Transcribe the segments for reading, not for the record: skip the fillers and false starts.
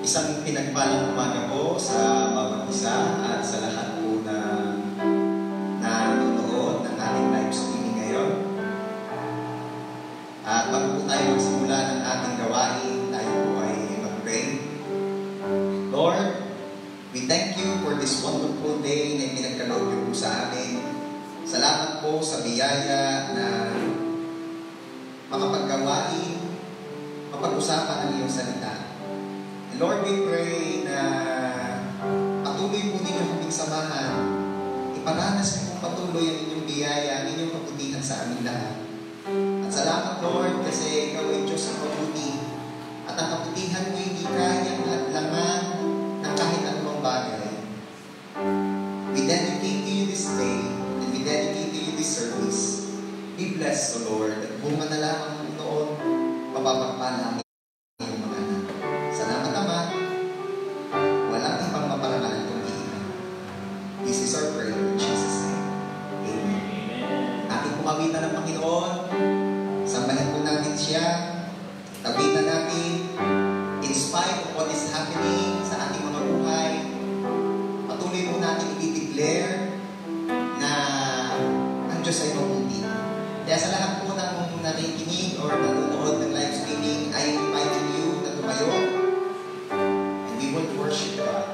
Isang pinagpalang umaga po sa bawat isa at sa lahat po na nanonood ng ating live streaming ngayon. At bago po tayo magsimula ng ating gawain, tayo po ay mag-pray. Lord, we thank you for this wonderful day na pinagkaloob niyo po sa amin. Salamat po sa biyaya na makapaggawain, mapag-usapan ang iyong salita. Lord, we pray na patuloy po ninyo kaming samahan. Iparanas niyo po patuloy ang inyong biyaya, ang inyong kabutihan sa aming lahat. At salamat, Lord, kasi ikaw ay Diyos ng mabuti. At ang kabutihan mo hindi kayang hadlangan ng kahit anumang bagay. We dedicate to you this day, and we dedicate to you this service. Be blessed, O Lord, at bunga na lang ang noon, mapapagpala ng Panginoon, sambahin po natin siya, tabitan natin, in spite of what is happening sa ating mga buhay, patuloy po natin i-declare na ang Diyos ay mabuti. Kaya sa lahat po ng nakikinig or nanonood ng live streaming, I invite you na tumayo and we will worship God.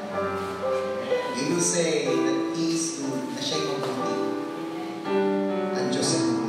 We will say that He is good, na siya'y mabuti. Ang Diyos ay mabuti.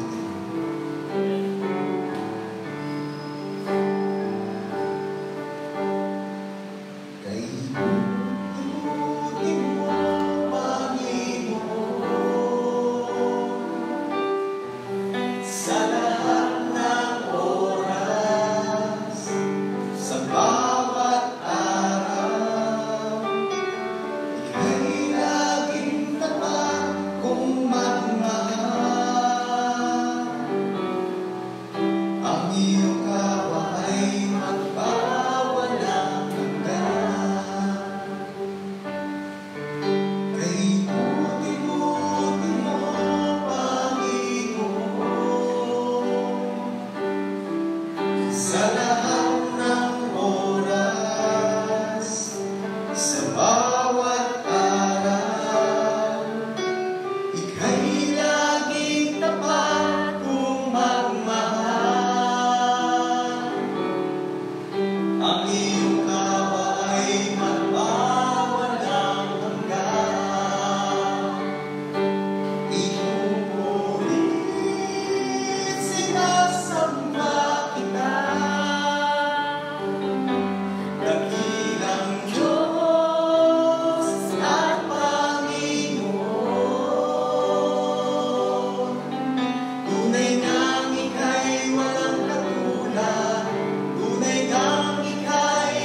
Tunay ngang ika'y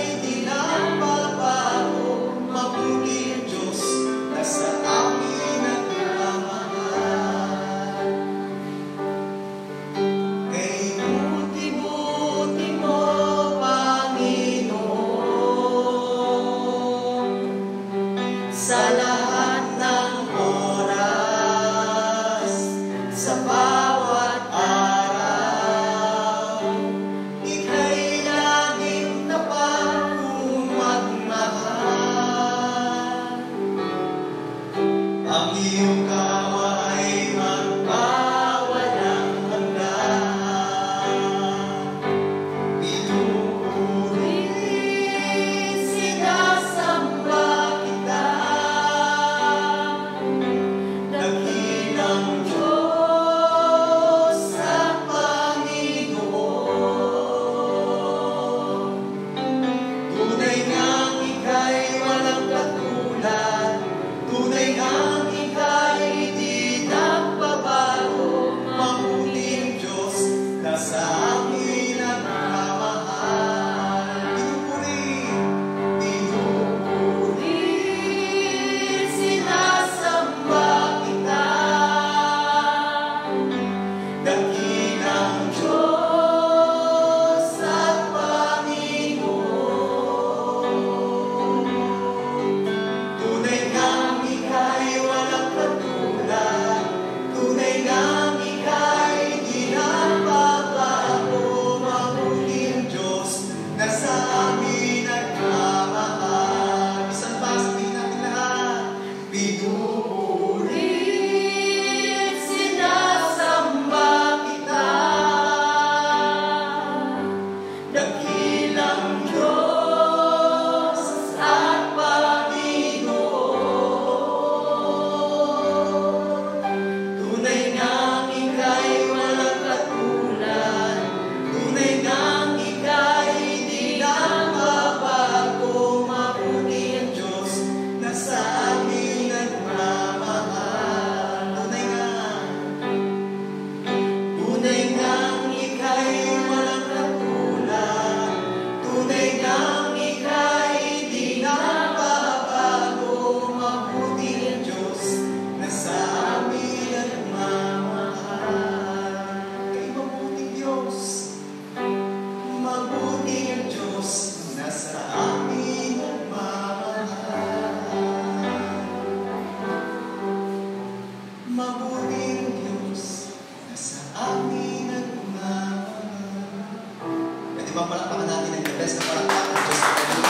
natin ang the best na palakpakan just for you.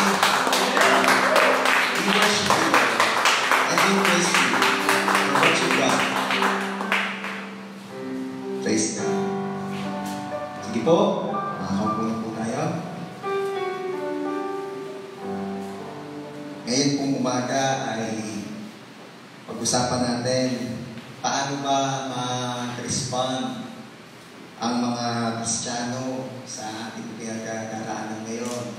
We worship you, and we praise you for what you've done. Praise God. Sige po, makakaupo na po tayo. Ngayon pong umaga ay pag-usapan natin paano ba mag-respond ang mga Kristiyano sa ating pinagkakaraanan ngayon.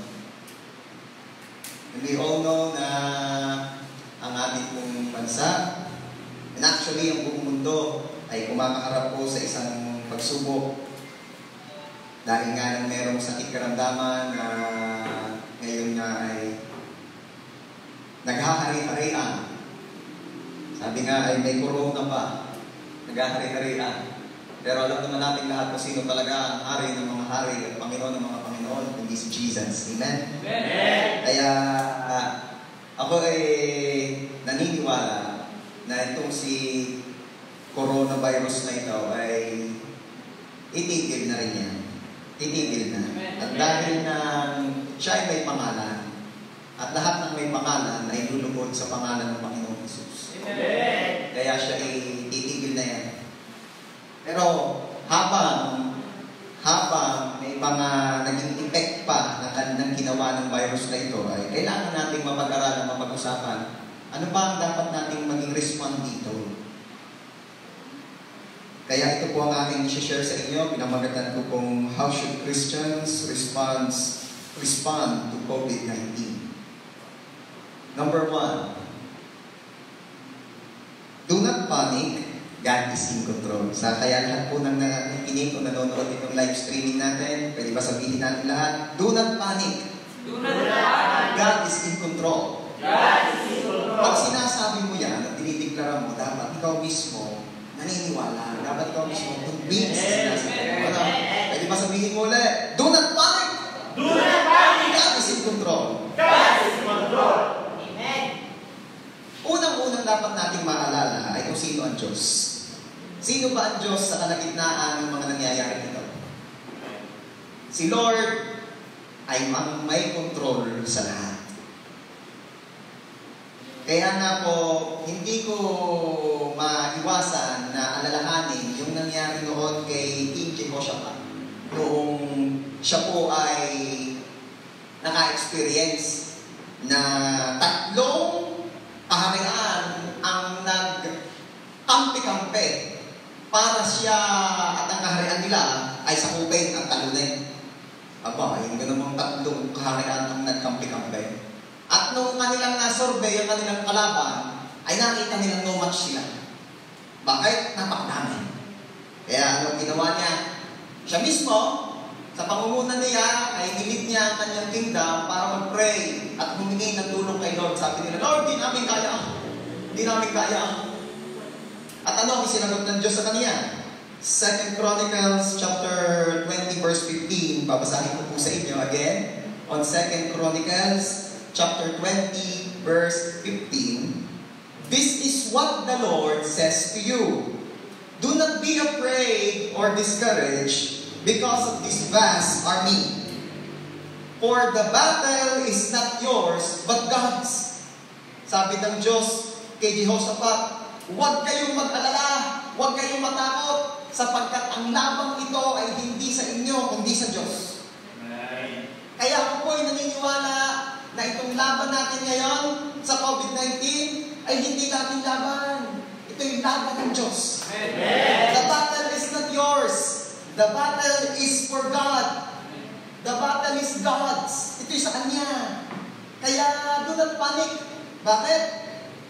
And we all know na ang ating pong bansa, and actually ang buong mundo, ay kumakaharap po sa isang pagsubok. Dahil nga nang merong sakit karamdaman na ngayon nga ay naghahari-harian. Sabi nga ay may corona pa, naghahari-harian. Pero alam naman natin lahat kung sino talaga ang hari ng mga hari at Panginoon ng mga Panginoon, kundi si Jesus. Amen? Amen! Kaya ako ay naniniwala na itong si coronavirus na ito ay itigil na rin yan. Itigil na. At dahil na siya ay may pangalan, at lahat ng may pangalan ay lulubog sa pangalan ng Panginoong Jesus. Amen! Kaya siya ay itigil na yan. Pero habang may mga naging effect pa na kanilang ginawa ng virus na ito, ay kailangan nating mapag-aralan, mapag-usapan, ano ba ang dapat nating maging respond dito? Kaya ito po ang aking i-share sa inyo. Pinamagatan ko kung how should Christians respond to COVID-19. Number 1, do not panic. God is in control. Kaya lahat po ng nakikinig o nanonood itong live streaming natin, pwede ba sabihin natin lahat? Do not panic. Do not panic. God is in control. God is in control. Pag sinasabi mo yan at dinideklara mo, dapat ikaw mismo naniniwala. Dapat ikaw mismo convinced sa sinasabi mo. Pwede ba sabihin mo ulit? Do not panic. Do not panic. God is in control. God is in control. Amen. Unang-unang dapat nating maalala ay kung sino ang Diyos. Sino ba ang Diyos sa kalagitnaan ng mga nangyayari ito? Si Lord ay ang may control sa lahat. Kaya nga po, hindi ko maiwasan na alalahanin yung nangyari noon kay King Jehoshaphat. Noong siya po ay naka-experience na 3 kaharian ang nagkampi-kampi para siya at ang kaharian nila ay sakupin ang talunin. Aba, yung ganun 3 kaharian ang nagkampi-kampi. At nung kanilang na-survey ang kanilang kalaban, ay nakita nilang no match sila. Bakit? Napakdami. Kaya anong ginawa niya? Siya mismo, sa pangunguna niya, ay nilid niya ang kanyang kingdom para mag-pray at humingi ng tulong kay Lord. Sabi nila, Lord, di namin kaya. Di namin kaya. At ano ang sinagot ng Diyos sa kanya? 2 Chronicles chapter 20 verse 15. Babasahin ko po sa inyo again. On 2 Chronicles chapter 20 verse 15. This is what the Lord says to you. Do not be afraid or discouraged because of this vast army. For the battle is not yours, but God's. Sabi ng Diyos kay Jehoshaphat, huwag kayong mag-alala, huwag kayong matakot, sapagkat ang labang ito ay hindi sa inyo, kundi sa Diyos. Amen. Kaya ako po ay naniniwala na itong laban natin ngayon sa COVID-19 ay hindi natin laban. Ito yung laban ng Diyos. Amen. The battle is not yours. The battle is for God. The battle is God's. Ito'y sa Kanya. Kaya do not panic. Bakit?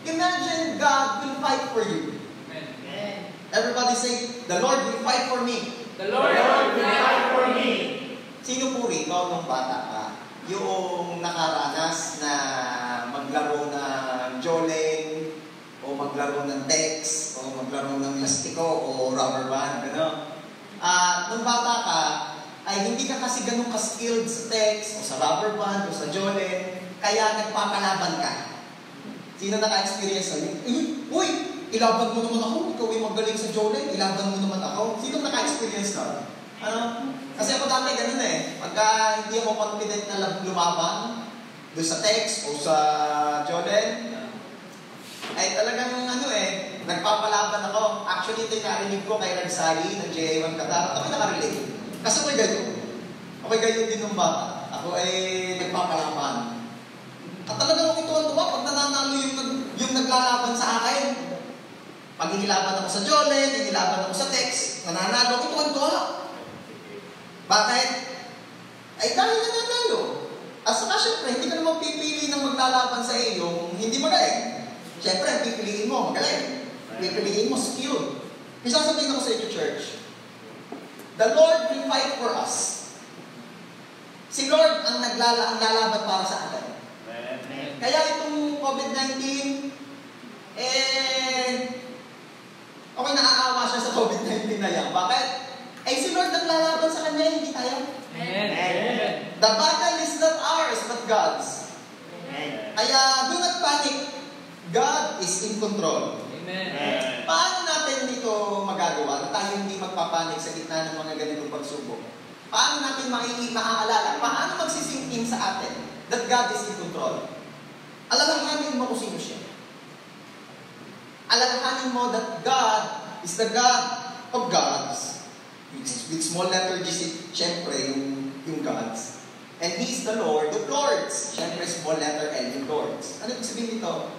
Imagine God will fight for you. Amen. Everybody say, the Lord will fight for me. The Lord will fight for me. Sino po rito nung bata ka? Yung nakaranas na maglaro ng Jolene, o maglaro ng text, o maglaro ng plastiko, o rubber band, gano'n. Nung bata ka, ay hindi ka kasi ganun ka-skilled sa text, o sa rubber band, o sa Jolene, kaya nagpapalaban ka. Sino naka-experience na? Uy, ilaban mo naman ako, ikaw ay magaling sa Jolene, ilaban mo naman ako. Sino naka-experience na? Ano? Kasi ako dati ganun eh. Pagka hindi ako confident na lumaban, doon sa text o sa Jordan, ay talagang nagpapalaban ako. Actually, ito yung narinig ko kay Ragsali ng JA1 Qatar. Ako nakarelate. Kasi ako'y gayon. Ako'y gayon din ng bata. Ako ay nagpapalaban. At talagang ako tuwa-tuwa pag nananalo yung naglalaban sa akin. Pag hinilaban ako sa Jordan, hinilaban ako sa text, nananalo ako tuwa-tuwa. Bakit? Ay dahil nananalo. At saka syempre, hindi ka naman pipili ng maglalaban sa iyo yung hindi magaling. Syempre, pipiliin mo, magaling. Pipiliin mo, skill. Isa sabihin ako sa inyo, church. The Lord will fight for us. Si Lord ang lalaban para sa atin. Kaya itong COVID-19, okay, naaawa siya sa COVID-19 na yan. Bakit? Si Lord ang lalaban sa kanya, hindi tayo. Amen. The battle is not ours, but God's. Amen. Kaya do not panic. God is in control. Amen. Paano natin dito magagawa na tayo hindi magpapanik sa gitna ng mga ganitong pagsubok? Paano natin maaalala? Paano magsisingkin sa atin that God is in control? Alalahanin mo kung sino siya. Alalahanin mo that God is the God of gods. With small letter G, syempre, yung gods. And He is the Lord of lords. Syempre, small letter L, yung lords. Ano ibig sabihin nito?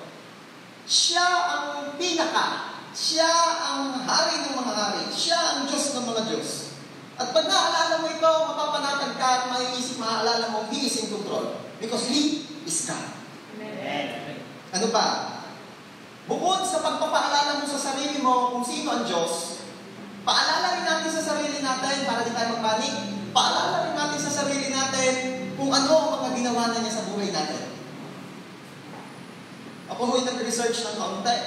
Siya ang pinaka. Siya ang hari ng mga hari. Siya ang Diyos ng mga Diyos. At pag naaalala mo ito, mapapanatag ka at maiisip, maaalala mo, He is in control. Because He is God. Amen. Ano pa? Bukod sa pagpapaalala mo sa sarili mo kung sino ang Diyos, paalala rin natin sa sarili natin para di tayo magpanik. Paalala rin natin sa sarili natin kung ano ang mga ginawa na niya sa buhay natin. Ako ho'y nag-research ng konti.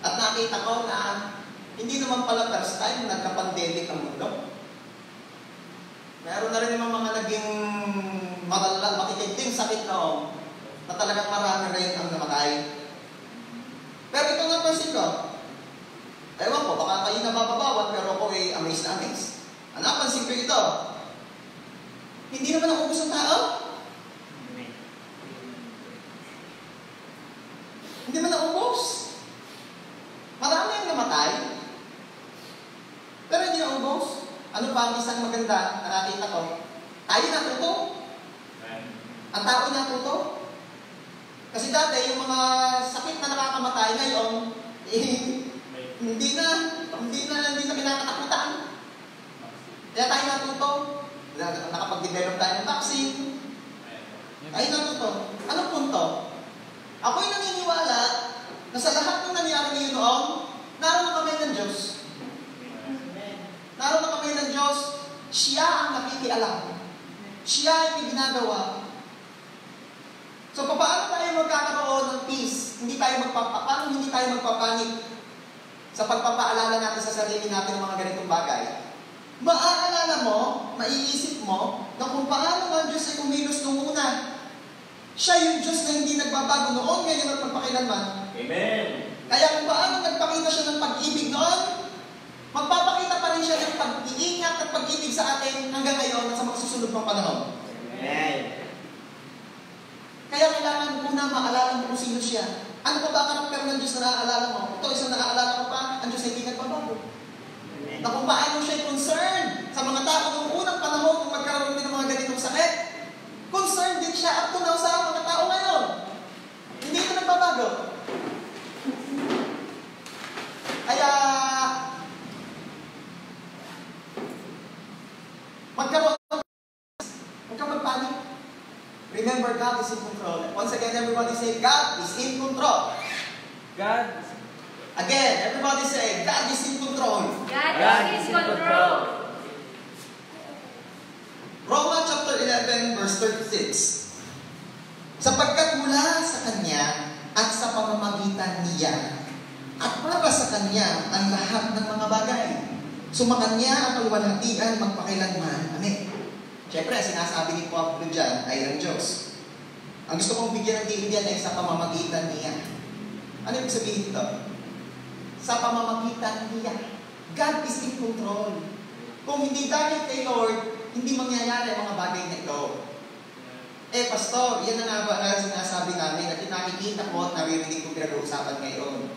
At nakita ko na hindi naman pala first time nagka-pandemic ang mundo. Meron na rin naman mga naging makikiting sakit na talagang marami rin ang namatay. Pero ito nga pansin ko. Ewan ko, baka kayo nababawat, pero ako ay amazed na amazed. Napansin ko ito. Hindi naman naubos ang tao. Hindi man naubos. Marami ang namatay. Pero hindi naubos. Ano pa ang isang maganda na nakita ko? Tayo natuto. Ang tao natuto. Kasi dati, yung mga sakit na nakakamatay ngayon, hindi na kinakatakutan. Kaya tayo natuto. Nakapag-develop tayo ng vaccine. Tayo natuto. Anong punto? Ako'y naniniwala na sa lahat ng nangyari ngayon noon, naroon na kami ng Diyos. Naroon na kami ng Diyos. Siya ang nakikialam. Siya ang may ginagawa. So, paano tayo magkakaroon ng peace? Paano hindi tayo magpapanik sa pagpapaalala natin sa sarili natin ng mga ganitong bagay? Maaalala mo, maiisip mo, na kung paano ang Diyos ay kumilos nung una. Siya yung Diyos na hindi nagbabago noon, ngayon at magpakilanman. Amen. Kaya kung paano nagpakita siya ng pag-ibig noon, magpapakita pa rin siya ng pag-iingat at pag-ibig sa atin hanggang ngayon at sa mga susunod ng panahon. Amen. Kaya kailangan muna maalala mo kung sino siya. Ano pa ba ang karakter ng Diyos na naaalala mo? Ito, isang naaalala ko pa, ang Diyos ay hindi nagbabago. Na kung paano siya concerned sa mga tao noong unang panahon kung magkaroon din ng mga ganitong sakit, concerned din siya at tunaw sa mga tao ngayon. Hindi ito nagbabago. Kaya, magkaroon huwag ka magpanik. Remember, God is in control. Once again, everybody say, God is in control. God. Again, everybody say, God is in control. God is in control. Romans chapter 11, verse 36. Sapagkat mula sa Kanya at sa pamamagitan niya at para sa Kanya ang lahat ng mga bagay. Sumakanya ang kaluwalhatian magpakailanman. Amen. Siyempre, sinasabi ni Pablo dyan ay ang Diyos. Ang gusto kong bigyan ng diin ay sa pamamagitan niya. Ano ibig sabihin ito? Sa pamamagitan niya. God is in control. Kung hindi dahil kay Lord, hindi mangyayari ang mga bagay na ito. Pastor, yan na nga ba na sinasabi namin at nakikita ko at naririnig ko pinag-uusapan ngayon.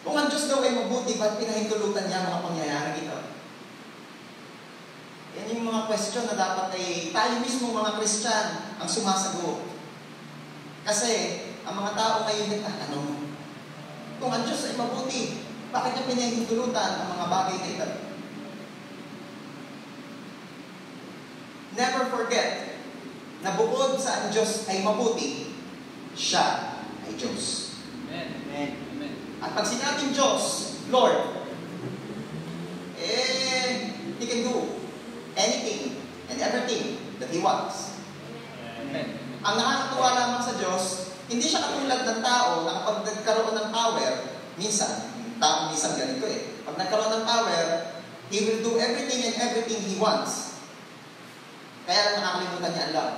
Kung ang Diyos daw ay mabuti, ba't pinahintulutan niya mga pangyayari ito? Yan yung mga question na dapat ay tayo mismo mga Christian ang sumasagot. Kasi ang mga tao ngayon nagtatanong, kung ang Diyos ay mabuti, bakit niya pinahintulutan ang mga bagay na ito? Never forget na bukod sa ang Diyos ay mabuti, siya ay Diyos. Amen. Amen. Amen. At pag sinabing Diyos, Lord, He can do anything and everything that He wants. Amen. Ang nakakatuwa lamang sa Diyos, hindi siya katulad ng tao na kapag nagkaroon ng power, minsan ganito Pag nagkaroon ng power, He will do everything and everything He wants. Kaya lang nakakalimutan niya ang love.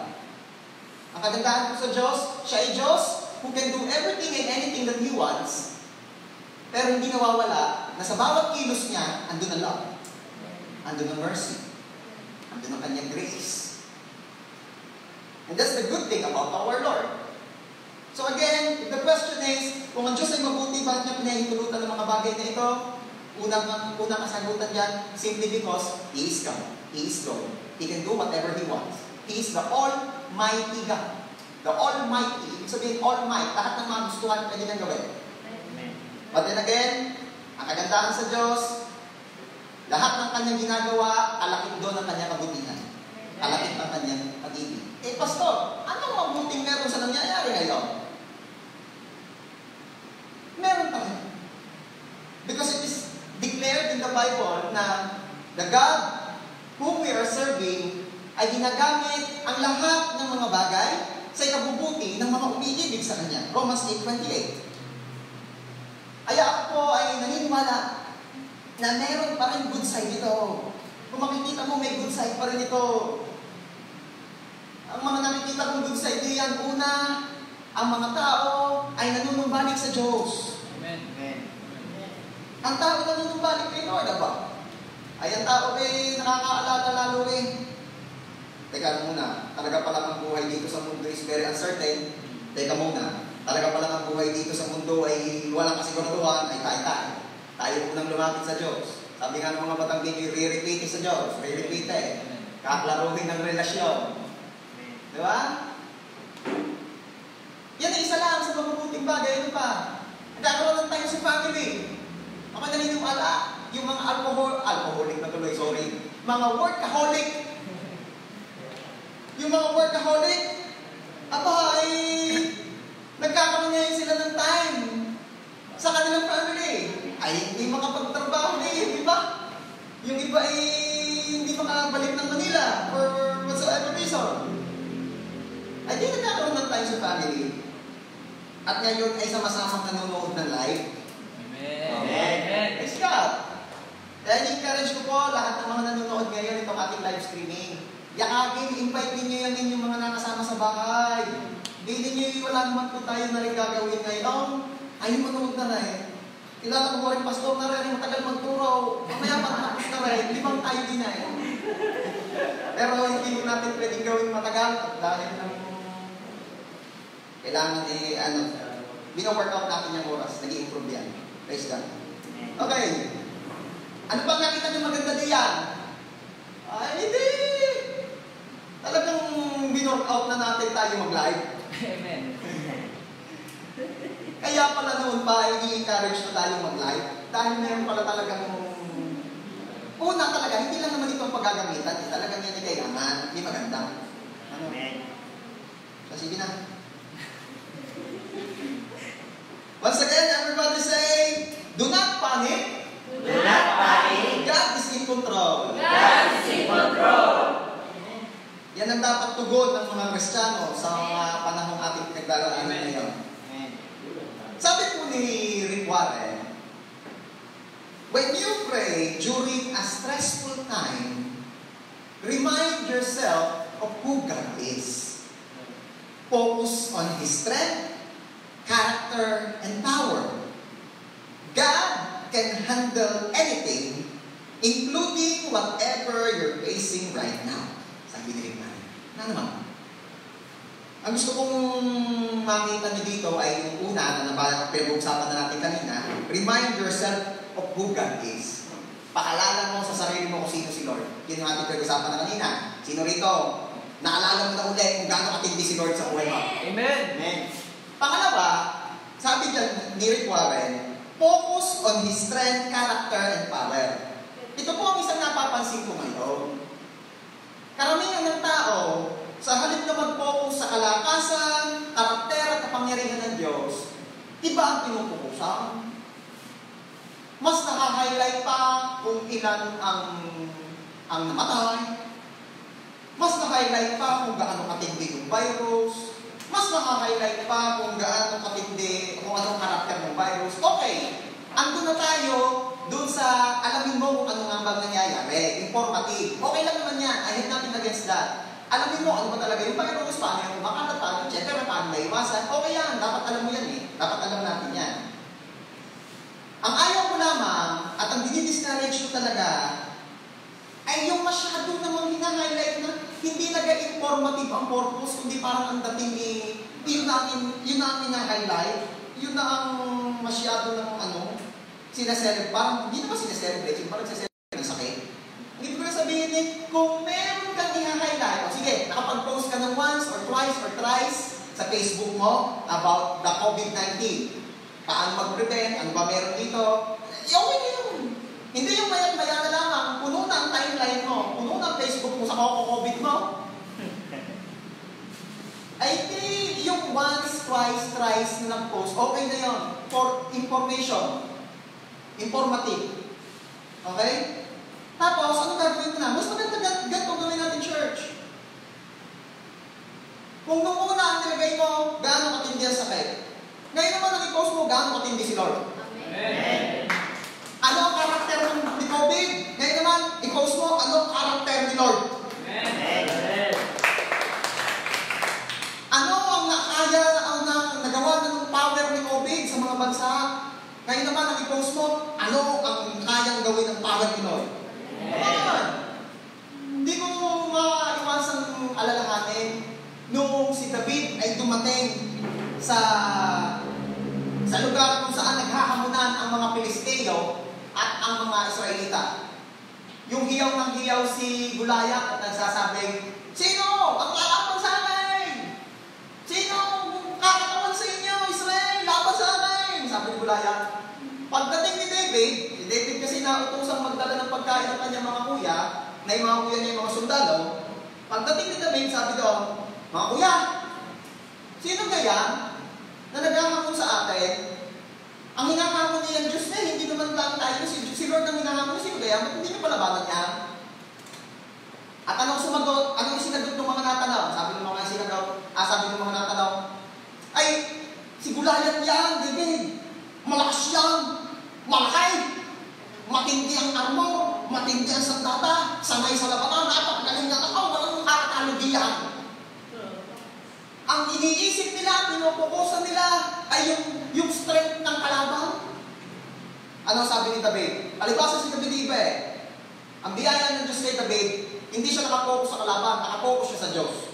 Ang kagandahan ko sa Diyos, siya ay Diyos who can do everything and anything that He wants. Pero hindi nawawala na sa bawat kilos niya, andun ang love. Andun ang mercy. Andun ang kanyang grace. And that's the good thing about our Lord. So again, the question is, kung ang Diyos ay mabuti, bakit niya pinahintulutan ng mga bagay na ito? Unang kasagutan diyan, simply because He is God. He is Lord. He can do whatever He wants. He is the Almighty God. The Almighty. Ibig sabihin, All Might. Lahat ng mga gustuhan pwede niyang gawin. But then again, ang kagandahan sa Diyos, lahat ng kanyang ginagawa, alakit doon ang kanyang kabutihan. Alakit ang kanyang pag-ibig. Pastor, anong mabuting meron sa nangyayari ngayon? Meron pa rin. Because it is declared in the Bible na the God whom we are serving ay ginagamit ang lahat ng mga bagay sa ikabubuti ng mga umiibig sa Kanya. Romans 8:28. Kaya ako po ay naniniwala na meron pa rin good side ito. Kung makikita mo, may good side pa rin ito. Ang mga nakikita kong good side diyan, una, ang mga tao ay nanunumbalik sa Diyos. Amen. Amen. Ang tao nanunumbalik kay Lord, ba? Ay, ang tao ay nakakaalala lalo Teka muna, talaga palang ang buhay dito sa mundo is very uncertain. Teka muna, talaga palang ang buhay dito sa mundo ay walang kasiguraduhan, ay tayo. Tayo unang lumapit sa Diyos. Sabi nga ng mga batang bini, re-repeat sa Diyos. Re-repeat Kaklaruhin ng relasyon. Di ba? Yan ay isa lang sa mabubuting bagay. Ano pa? Nagkakaroon tayo sa family. Ako naniniwala, yung mga alcoholic na tuloy, sorry. Mga workaholic. Yung mga workaholic, ay nagkakaroon ngayon sila ng time sa kanilang family. Ay hindi makapagtrabaho di ba? Yung iba ay hindi makabalik ng Manila for whatsoever reason. Ay di nagkakaroon ng time sa family. At ngayon ay sama-samang nanonood ng live. Amen. Amen. Praise God. Kaya i-encourage ko po lahat ng mga nanonood ngayon itong ating live streaming. Yakagin, invite ninyo yan inyong mga nakasama sa bahay. Hindi ninyo wala naman po tayo na rin gagawin ngayon. Ay, manood na rin. Kilala ko rin, pastor na rin, matagal magturo. Mamaya matapos na rin, limang tayo din na Pero hindi natin pwedeng gawin matagal. Dahil kailangan bina-workout natin yung oras. Nag-i-improve yan. Praise God. Okay. Ano bang nakita niyo maganda diyan? Ay, hindi. Talagang bin-workout na natin tayo mag-live. Amen. Kaya pala noon pa, i-encourage na tayo mag-live. Dahil meron pala talagang una talaga, hindi lang naman itong paggagamitan. Talagang yan ay kailangan. Hindi maganda. Ano? So, sige na. Once again, everybody say, do not panic. Do not panic. God is in control. God is in control. Yan ang dapat tugon ng mga Kristiyano sa mga panahong ating pinagdaraanan ngayon. Sabi po ni Rick Warren, when you pray during a stressful time, remind yourself of who God is. Focus on His strength, character, and power. God can handle anything including whatever you're facing right now. Sabi ni Rick Mann. Na naman? Ang gusto kong makita niyo dito ay yung una na pinag-uusapan na natin kanina, remind yourself of who God is. Pakalala mo sa sarili mo kung sino si Lord. Yun yung ating pinag-uusapan na kanina. Sino rito? Naalala mo na ulit kung gaano katindi si Lord sa buhay mo. Amen. Amen. Pangalawa, sabi dyan ni Rick Warren, focus on His strength, character, and power. Ito po ang isang napapansin ko ngayon. Karamihan ng tao, sa halip na mag-focus sa kalakasan, karakter at kapangyarihan ng Diyos, iba ang pinupukusan. Mas naka-highlight pa kung ilan ang namatay. Mas naka-highlight pa kung gaano katindi yung virus. Mas naka-highlight pa kung gaano katindi, kung anong karakter ng virus. Okay, andun na tayo dun sa alamin mo kung ano nga bang nangyayari. Informative. Okay lang naman yan. I have nothing against that. Alamin mo ano ba talaga yung virus, paano yung kumakalat, paano, etc. Paano maiwasan. Okay yan. Dapat alam mo yan eh. Dapat alam natin yan. Ang ayaw ko lamang at ang dinidiscourage ko talaga ay yung masyado namang hina-highlight na hindi nag-informative ang purpose, kundi parang ang dating yun na ang hina-highlight, yun na ang masyado ng sinaselebrate, parang hindi naman sinaselebrate, yung parang sinaselebrate ng sakit. Hindi ko na sabihin kung meron kang hina-highlight, sige, nakapag-post ka ng once or twice or thrice sa Facebook mo about the COVID-19. Paano mag-prevent, ano ba meron dito, okay na yun. Hindi yung maya-maya na lamang, puno na ang timeline mo, puno na ang Facebook mo sa COVID mo. Ay di, yung once, twice, thrice na nag-post, okay na yun. For information. Informative. Okay? Tapos, ano gagawin mo na? Mas maganda ganito gawin natin church. Kung nung una ang nilagay mo, gaano katindi ang sakit. Ngayon naman ang i-post mo, gaano katindi si Lord. Amen. Ano ang karakter ni COVID? Ngayon naman, i-post mo, ano ang karakter ni Lord? Amen. Ano ang nakaya, ang nagawa ng power ni COVID sa mga bansa? Ngayon naman, ang i-post mo, ano ang kayang gawin ng power ni Lord? Amen. Hindi ko maiwasang alalahanin nung si David ay dumating sa lugar kung saan naghahamunan ang mga Pilisteo at ang mga Israelita. Yung hiyaw ng hiyaw si Goliath at nagsasabing, sino ang lalaban sa akin? Sino ang kakatawan sa inyo, Israel? Laban sa akin! Sabi ni Goliath. Pagdating ni David kasi nautosang magdala ng pagkain ng kanyang mga kuya, na yung mga kuya niya yung mga sundalo, pagdating ni David, sabi doon, mga kuya, sino kaya na naghahamon sa atin? Ang hinahamon niya ang Diyos niya, hindi naman lang tayo, si Lord ang hinahamon niya, sino kaya? Hindi niya palabanan niya. At anong sumagot? Anong sinagot ng mga natanaw? Sabi ng mga natanaw, ay, si Goliath yan, David. Malakas yan. Malaki. Matindi ang armor. Matindi ang sandata. Sanay sa labanan. Napakagaling na tao. Walang kakatalo diyan. Ang iniisip nila, pinupukusan nila, ay yung strength ng kalaban. Ano sabi ni David? Alibasa si David iba eh. Ang biyaya ng Diyos kay David, hindi siya nakapokus sa kalaban, nakapokus siya sa Diyos.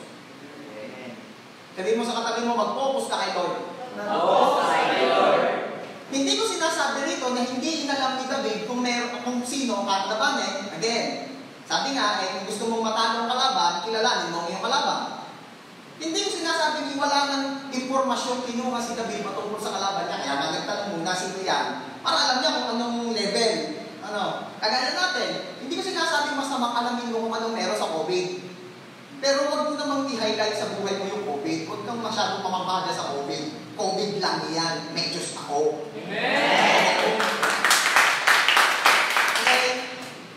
Sabi mo sa katabi mo, mag-focus ka kay Lord. Focus kay Lord. Hindi ko sinasabi rito na hindi inalam ni David kung sino ang kalaban. Again, sabi nga, kung gusto mong matalo ang kalaban, kilalanin mo ang iyong kalaban. Hindi ko sinasabi wala ng impormasyon kinuha si David patungkol sa kalaban niya. Kaya nagtanong muna sino yan para alam niya kung anong level. Kagaya natin, hindi ko sinasabi masama alamin mo kung anong meron sa COVID. Pero huwag mo namang i-highlight sa buhay mo yung COVID. Huwag kang masyadong mamabaga sa COVID. COVID lang yan. May Diyos ako. Amen!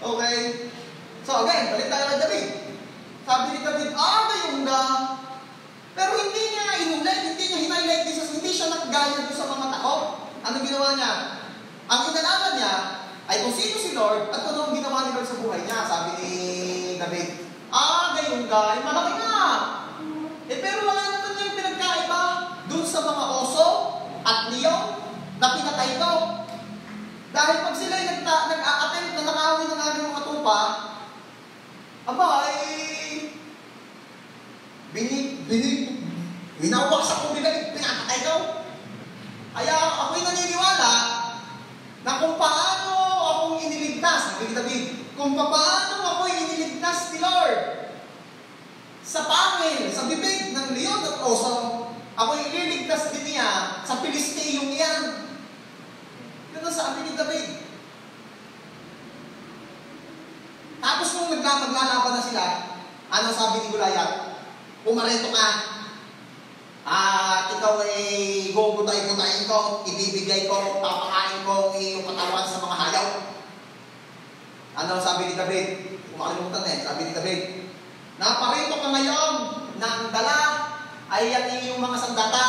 Okay? So again, balik tayo kay David. Sabi ni David, gayon na. Pero hindi niya inulit, hindi niya hinighlight this, hindi siya naggaya doon sa mga tao. Ano ginawa niya? Ang inalaman niya ay kung sino si Lord at kung anong ginawa ni Lord sa buhay niya. Sabi ni David, gayon ka, malaki nga. Pero wala naman yung pinagkaiba doon sa mga oso at leon na pinatay ko. Dahil pag sila nag-a-attempt na nakawin ng namin mga tupa, aba, winawaksak ko bigay, pinakatay daw. Kaya ako'y naniniwala na kung paano akong iniligtas, sabi ni David, kung paano ako'y iniligtas ni Lord sa pangil, sa bibig ng leon at oso, ako'y ililigtas din niya sa Pilisteyong iyan. Yun ang sabi ni David. Tapos nung maglalaban na sila, ano sabi ni Goliath? Pumareto ka. Ikaw ay gugutay-gutayin ko, ibibigay ko, papakain ko iyong katawan sa mga hayaw. Ano sabi ni David? Kumakalimutan eh, sabi ni David, naparito ka ngayon na ang dala ay ang iyong mga sandata.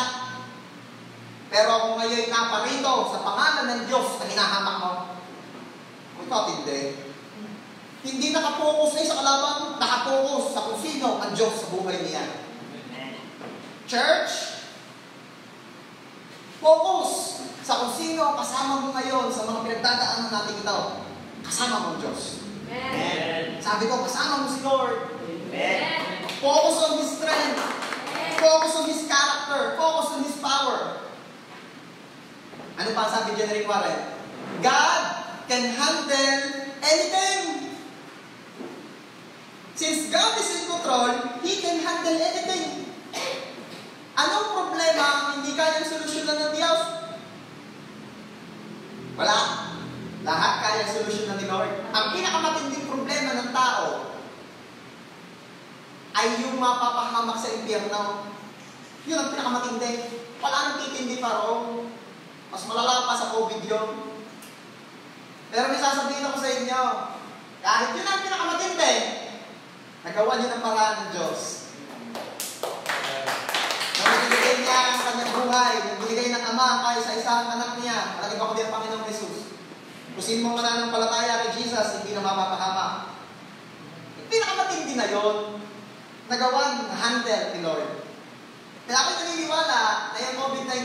Pero kung ngayon naparito sa pangalan ng Diyos na hinahamak mo, hindi nakapokus na sa kalaban, nakapokus sa kung sino ang Diyos sa buhay niya. Church, focus sa kung sino kasama mo ngayon sa mga pinagdadaanan natin ito. Kasama mo ang Diyos. Amen. Sabi ko, kasama mo si Lord. Amen. Focus on His strength. Focus on His character. Focus on His power. Ano pa sabi dyan, Rick Warren? God can handle anything. Since God is in control, He can handle anything. Anong problema ang hindi kayang solusyonan ng Diyos? Wala. Lahat kayang solusyonan ni Lord. Ang pinakamatinding problema ng tao ay yung mapapahamak sa impyerno. Yun ang pinakamatindi. Wala nang titindi pa roon. Mas malala pa sa COVID yun. Pero may sasabihin ako sa inyo, kahit yun ang pinakamatindi, nagawa niyo ng paraan ng Diyos. Nagbigay niya ang kanyang buhay, nagbigay ng Ama kaya sa isang anak niya. Malagay ba ko din ang Panginoong Jesus? Kung sino mong mananampalataya kay Jesus, hindi na mapapahamak. Yung pinakamatindi na yun, nagawa ng handle ni Lord. Kaya ako'y naniniwala na yung COVID-19,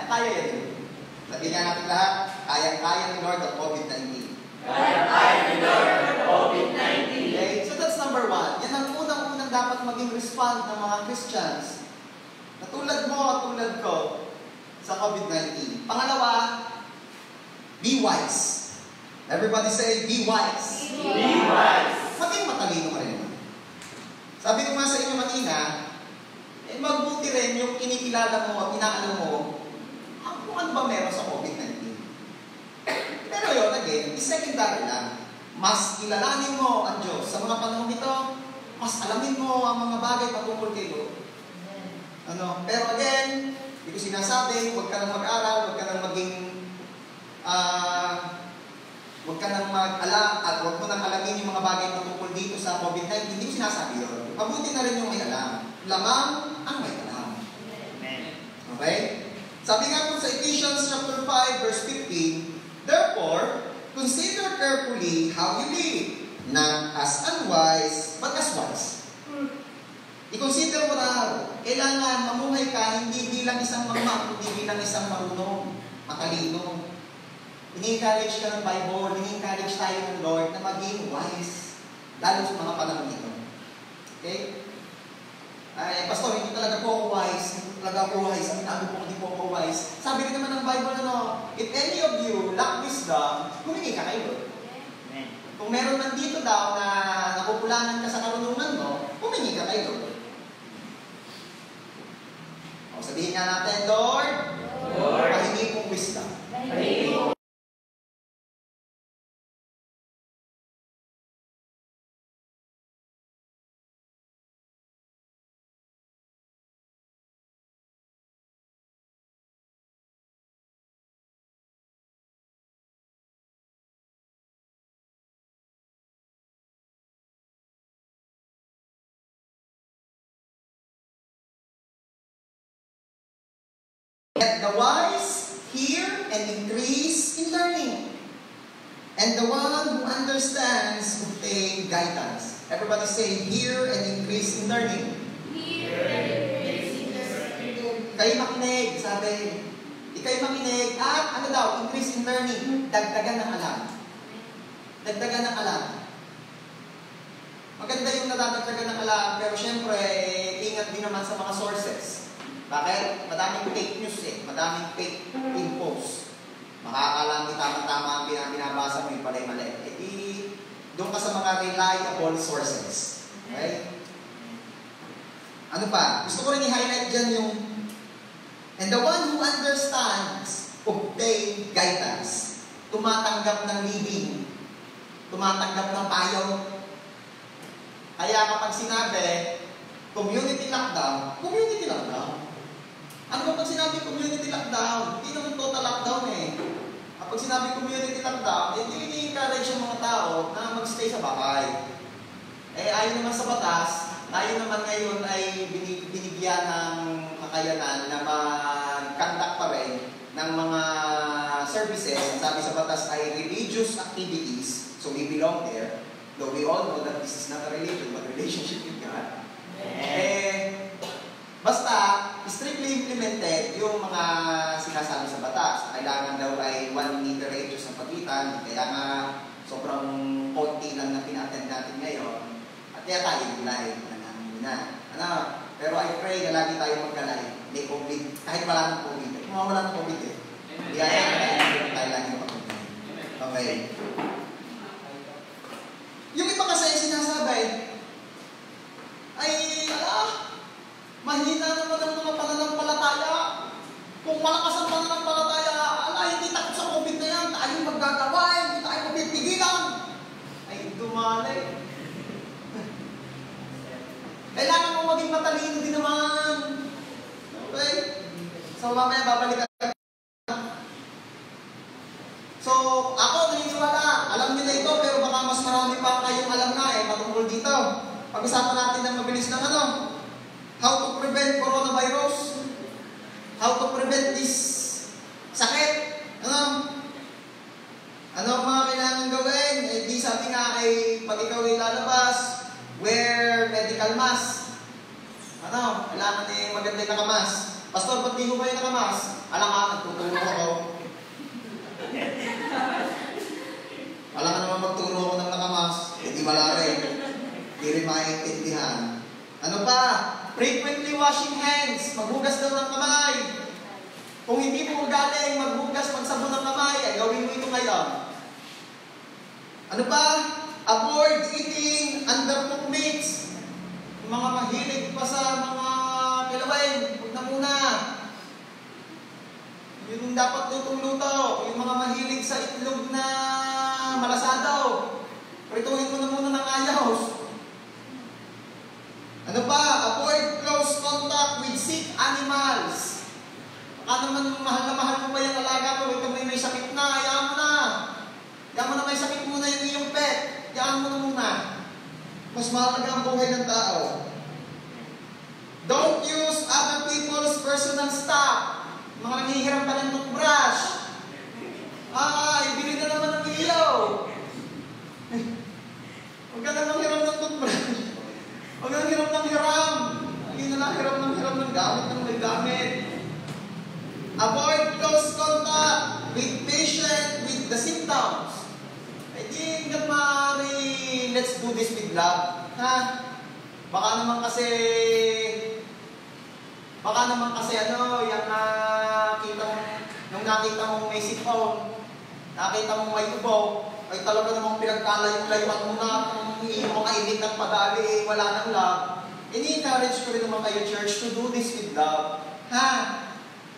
kaya yan. Sabihin nga natin lahat, kaya ni Lord ang COVID-19. Kaya ni Lord ang COVID-19. Okay? So that's number one. Yan ang unang-unang dapat maging respond ng mga Christians. Katulad mo at tulad ko sa COVID-19. Pangalawa, be wise. Everybody say, be wise. Be wise. Maging matalino ka rin. Sabi ko nga sa inyo kanina, magbuti rin yung kinikilala mo at inaalam mo kung ano ba meron sa COVID-19. Pero yun, again, is secondary lang. Mas kilalanin mo ang Diyos. Sa mga panahon nito, mas alamin mo ang mga bagay patungkol kay Lord. Pero again, hindi ko sinasabi, huwag ka nang mag-aral, huwag ka nang maging, huwag ka nang mag-alam, at huwag mo nang alamin yung mga bagay patungkol dito sa COVID-19. Hindi ko sinasabi yun. Mabuti na rin yung may alam. Lamang ang may alam. Okay? Sabi nga po sa Ephesians chapter 5, verse 15, therefore, consider carefully how you live, not as unwise, but as wise. I-consider mo na, kailangan mamuhay ka hindi bilang isang mangmang, hindi bilang isang marunong, matalino. Ini-encourage ka ng Bible, ini-encourage tayo ng Lord na maging wise, lalo sa mga panahon nito. Okay? Ay, pastor, hindi talaga po ako wise. Hindi talaga ako wise. Sabi po, hindi po ako wise. Sabi rin naman ng Bible, if any of you lack wisdom, humingi ka kayo. Kung meron man dito daw na nakupulanan ka sa karunungan mo, humingi ka kayo. O, sabihin nga natin, Lord, pahingi mong wisdom. Let the wise hear and increase in learning, and the one who understands obtain guidance. Everybody say, hear and increase in learning. Hear and increase in learning. Kayo makinig, sabi. ikay makinig, at ano daw, increase in learning, dagdagan ng alam. Dagdagan ng alam. Maganda yung nadadagdagan ng alam, pero syempre, ingat din naman sa mga sources. Bakit? Madaming fake news madaming fake infos. Makakala mo tama-tama ang binabasa mo yung pala'y mali. Doon ka sa mga reliable sources. Okay? Ano pa? Gusto ko rin i-highlight dyan yung and the one who understands, obtain guidance. Tumatanggap ng leading. Tumatanggap ng payo. Kaya kapag sinabi, community lockdown, community lockdown. Ano ba pag sinabi community lockdown? Hindi naman total lockdown Kapag sinabi community lockdown, hindi ini-encourage yung mga tao na mag-stay sa bahay. Ayon naman sa batas, tayo naman ngayon ay binigyan ng kakayanan na mag-conduct pa rin ng mga services. Sabi sa batas ay religious activities. So we belong there. Though we all know that this is not a religion, but relationship with God. Basta, strictly implemented yung mga sinasabi sa batas. Kailangan daw ay 1 meter radius ng pagitan. Kaya nga, sobrang konti lang na pinattend natin ngayon. At kaya tayo nilay na. Pero I pray na lagi tayo magkalay. May COVID. Kahit wala ng COVID. Kung wala ng COVID Kaya tayo lagi mag-COVID. Okay. Yung iba kasi sinasabi, ay, mahina naman ang mga pananampalataya. Kung malakas ang pananampalataya, hindi takot sa COVID na yan, tayo maggagawa, hindi tayo mapipigilan. Ay, dumalay. Kailangan mo maging matalino din naman. Okay? So, mamaya babalikan. So, ako naniniwala. Alam niyo na ito, pero baka mas marami pa kayong alam na patungkol dito. Pag-usapan natin ng mabilis ng how to prevent coronavirus. How to prevent this sakit. Ano ang mga kailangan gawin? Di sabi nga ay pag ikaw ay lalabas, wear medical mask. Kailangan maganda yung nakamask. Pastor, ba't di ko kayo nakamask? Alam nga, nagtuturo ako. Alam ka naman magturo ako ng nakamask. Hindi wala rin. Hindi rin maintindihan. Ano pa? Frequently washing hands. Maghugas daw ng kamay. Kung hindi mo magaling maghugas, magsabon ng kamay, ay gawin mo ito ngayon. Ano pa? Avoid eating undercooked meats. Yung mga mahilig pa sa mga kilawin, huwag na muna. Yung dapat lutong-luto. Yung mga mahilig sa itlog na malasado, prituhin mo na muna ng ayos. Ano pa? Avoid close contact with sick animals. Baka naman mahal mo ba yung alaga mo, ikaw may sakit na, hayaan mo na. Hayaan mo na may sakit muna yung iyong pet. Hayaan mo na muna. Mas mahalaga ang buhay ng tao. Don't use other people's personal stuff. Mga nangihiram pa ng toothbrush. Ibili na naman ng ilaw. Huwag ka na lang hiram ng toothbrush. Huwag ka hiram ng hiram. Hindi na lang hiram ng gamit ng may gamit. Avoid close contact with patient with the symptoms. Di hanggang maaari, let's do this with love. Baka naman kasi yung nakita mong may sipon, nakita mong may tubo, ay talaga namang pinagkalayo-layuan mo na, yung mga init ng padali, wala nang love. Ini-encourage ko rin naman kayo, church, to do this with love.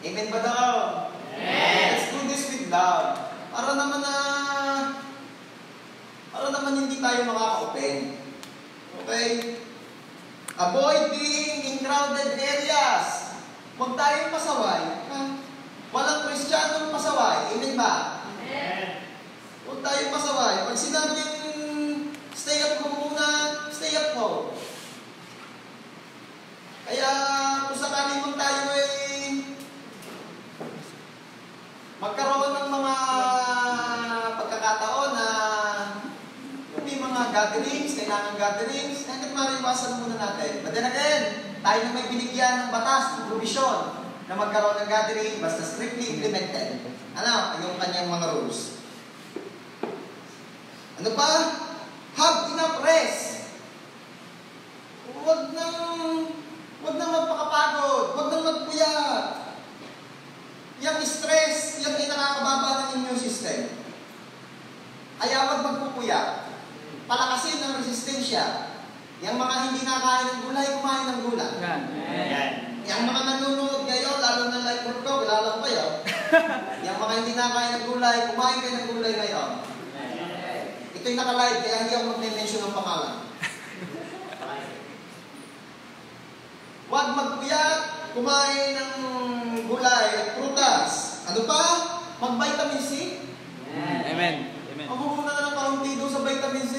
Amen ba daw? Let's do this with love. Para naman hindi tayo makaka-open. Okay? Avoid being in crowded areas. Huwag tayong pasaway. Walang Kristiyanong pasaway. Amen ba? Huwag tayong pasaway. Pag sinabing stay at home muna, stay at home. Kaya kung sakali mong tayo ay magkaroon ng mga pagkakataon na yung may mga gatherings, kailangan gatherings, hanggang mariwasan muna natin. But then again, tayo na may binigyan ng batas, ng provision. na magkaroon ng gathering basta strictly implemented. Ano? Yung kanyang mga rules. Ano pa? Have enough rest. Huwag nang magpakapagod. Huwag nang magpuyat. Yung stress, yan ay nakakababa ng immune system. Kaya huwag magpupuyat. Palakasin ang resistensya. Yung mga hindi nakain ng gulay, kumain ng gulay. Yung mga nanonood ngayon, lalo na live group ko, kilala ko kayo. Yung mga hindi nakain ng gulay, kumain kayo ng gulay ngayon. Ito'y naka-live, kaya hindi ako mag-mention ng pangalan. Huwag magpuyat, kumain ng gulay at prutas. Ano pa? Mag-vitamin C. Amen. Ang muna na ng kaunti doon sa vitamin C.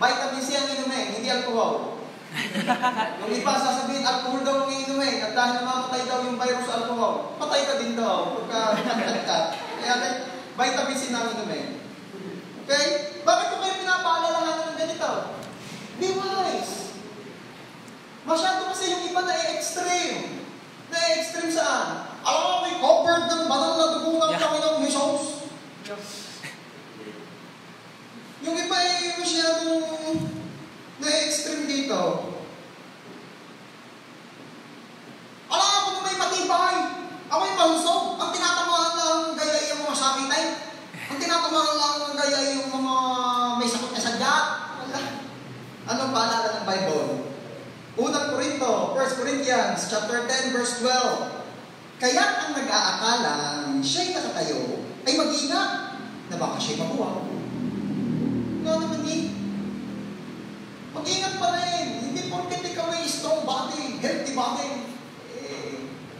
Vitamin C ang inumin, hindi alcohol. Yung iba sasabihin, alcohol daw ang inumin at dahil namamatay daw yung virus sa alcohol, patay ka din daw pagka nagkagkat. Kaya vitamin C na inumin. Okay? Bakit ko kayo pinapaalalahanan ng ganito? Be wise. Masyado kasi yung iba na-extreme. Na-extreme saan? Alam mo, may covered ng banal na dugo ng Panginoong Jesus. Yung iba ay masyadong na-extreme dito. Alam mo kung may matibay. Ako'y malusog. Ang tinatamaan lang gaya yung mga sabi type. Ang tinatamaan lang gaya yung mga may sakot na sadya. Anong paalala ng Bible? Unang Korinto, 1 Corinthians, chapter 10, verse 12. Kaya ang nag-aakala siya'y nakatayo ay mag-ingat na baka siya'y mabuwag. Ano naman eh? Mag-ingat pa rin. Hindi porket ikaw ay strong body, healthy body.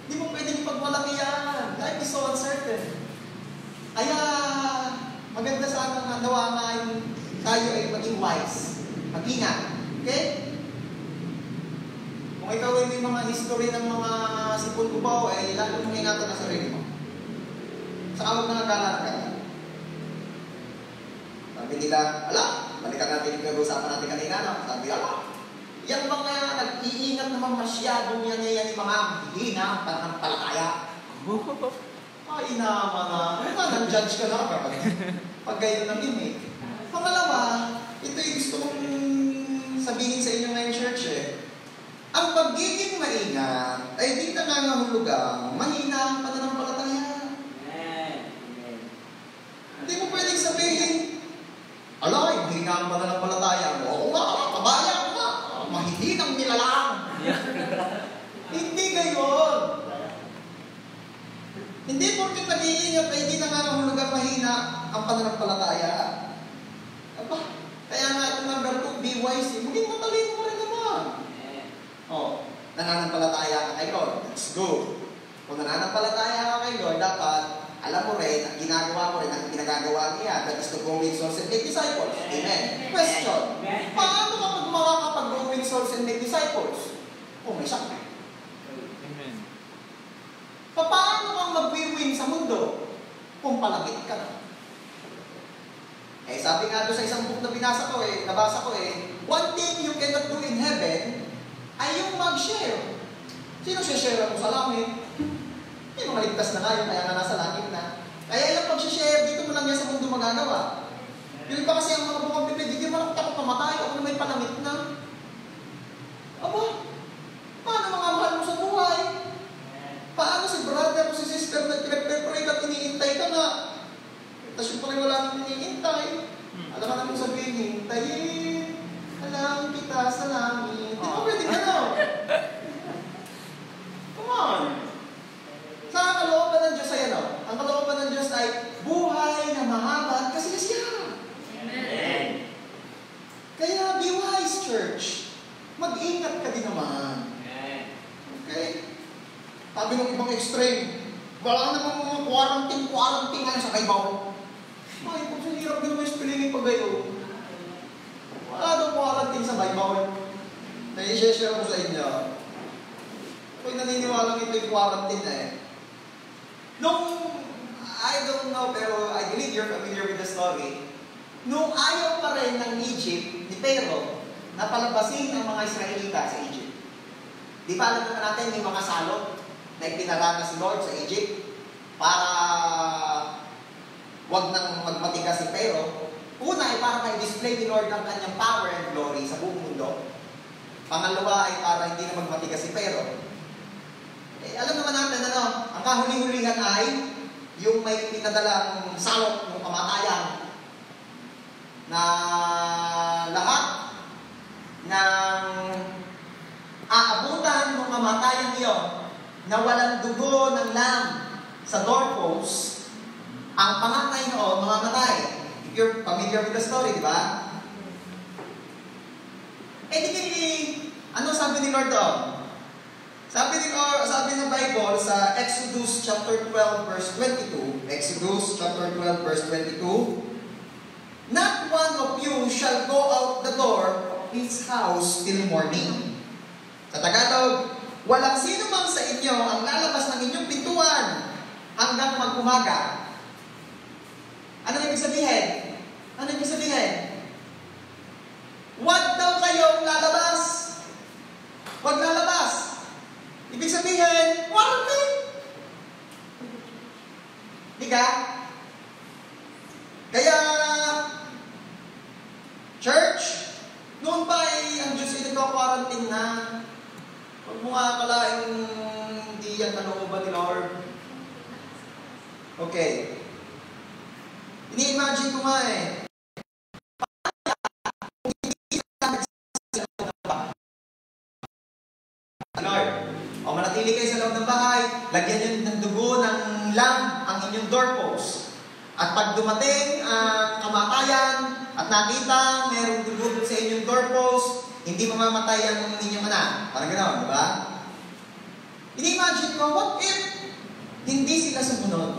Hindi mo pwedeng pagmalaki yan. Life is so uncertain. Kaya maganda sana nga nawa nga yung tayo ay maging wise. Mag-ingat. Okay? Kung ikaw ay may mga history ng mga sipon kubaw, ay lalo mong ingatan na sarili mo. Saka huwag na nagkalarga. Sabi nila, balikan natin yung pinag-uusapan natin kanina, no? Sabi, yung mga nag-iingat naman masyadong yan yung mga hihina, parang palakaya. Ay naman na, nang-judge ka na kapag pag gayon ng imig. Pangalawa, ito yung gusto kong sabihin sa inyo ngayon, church Ang pagiging maingat ay di nangangahulugang mahina ang pananampalataya. Hindi mo pwedeng sabihin, mahina ang pananampalataya mo. Oo nga, kabaya ko nga. Mahihinang nilalang. Hindi gayon. Hindi porket nag-iingat ay di nangangahulugang mahina ang pananampalataya. Kaya nga itong number 2, be wise. Maging matalino mo rin naman. Nananampalataya ka kay Lord. That's good. Kung nananampalataya ka kay Lord, dapat alam mo rin at ginagawa mo rin ang ginagagawa niya. That is to go win souls and make disciples. Amen. Question. Paano ka makakapag-go win souls and make disciples? May sakit. Amen. Paano kang mag-win sa mundo? Kung palagit ka na. Sabi nga doon sa isang book na nabasa ko one thing you cannot do in heaven ay yung mag-share. Sino share mo sa langit? Yung mga ligtas na kayo, kaya nga nasa langit na. Kaya yung pag-share, dito mo lang yan sa mundo magagawa. Yung iba kasi ang mga bukang bibig, hindi mo lang takot mamatay, ako na may palangit na. Paano mga mahal mo sa buhay? Paano si brother o si sister na pinag-pray ka at iniintay ka na? Tapos yung pala wala nang iniintay. Alam ka naman sabihin, hintayin. Alam kita sa langit. Di ba pwede ka na? Come on. Sa kalooban ng Diyos ay ang kalooban ng Diyos ay buhay na mahaba at kasiyasiya. Amen. Kaya be wise, church. Mag-ingat ka din naman. Okay? Sabi ng ibang extreme, wala namang mga quarantine nga sa kaibaw. Ay, kung sinirap din naman yung spillingin pag gayo. Wala daw quarantine sa Bible. Na-i-share ko sa inyo. Kung naniniwalang ito yung quarantine I don't know, pero I believe you're familiar with the story. Nung ayaw pa rin ng Egypt, ni Pharaoh, na palabasin ang mga Israelita sa Egypt. Di ba alam naman natin may mga salot na ipinarana si Lord sa Egypt para wag nang magmatigas si Pharaoh. Una ay para ma-display ni Lord ang kanyang power and glory sa buong mundo. Pangalawa ay para hindi na magmatigas si Pharaoh. Alam naman natin, ang kahuli-hulingan ay yung may pinadalang salot ng kamatayan na lahat ng aabutan ng kamatayan iyon na walang dugo ng lamb sa doorpost, ang pangatay noon, mamamatay. If you're familiar with the story, di ba? Ano sabi ni Lord doon? Sabi ng Bible sa Exodus chapter 12 verse 22, Exodus chapter 12 verse 22, not one of you shall go out the door of his house till morning. Sa Tagalog, walang sino mang sa inyo ang lalabas ng inyong pintuan hanggang mag-umaga. Ano ibig sabihin? Ano ibig sabihin? Huwag daw kayong lalabas. Huwag lalabas. Ibig sabihin, quarantine. Di ka? Kaya, church, noon pa ay ang Diyos ay nagka-quarantine na. Huwag mo nga akalaing hindi yan kalooban ni Lord. Okay. Ini-imagine ko nga Lord, manatili kayo sa loob ng bahay, lagyan nyo ng dugo ng lamb ang inyong doorpost. At pag dumating ang kamatayan at nakita mayroong dugo sa inyong doorpost, hindi mamamatay ang inyong anak. Parang gano'n, di ba? Ini-imagine ko, what if hindi sila sumunod?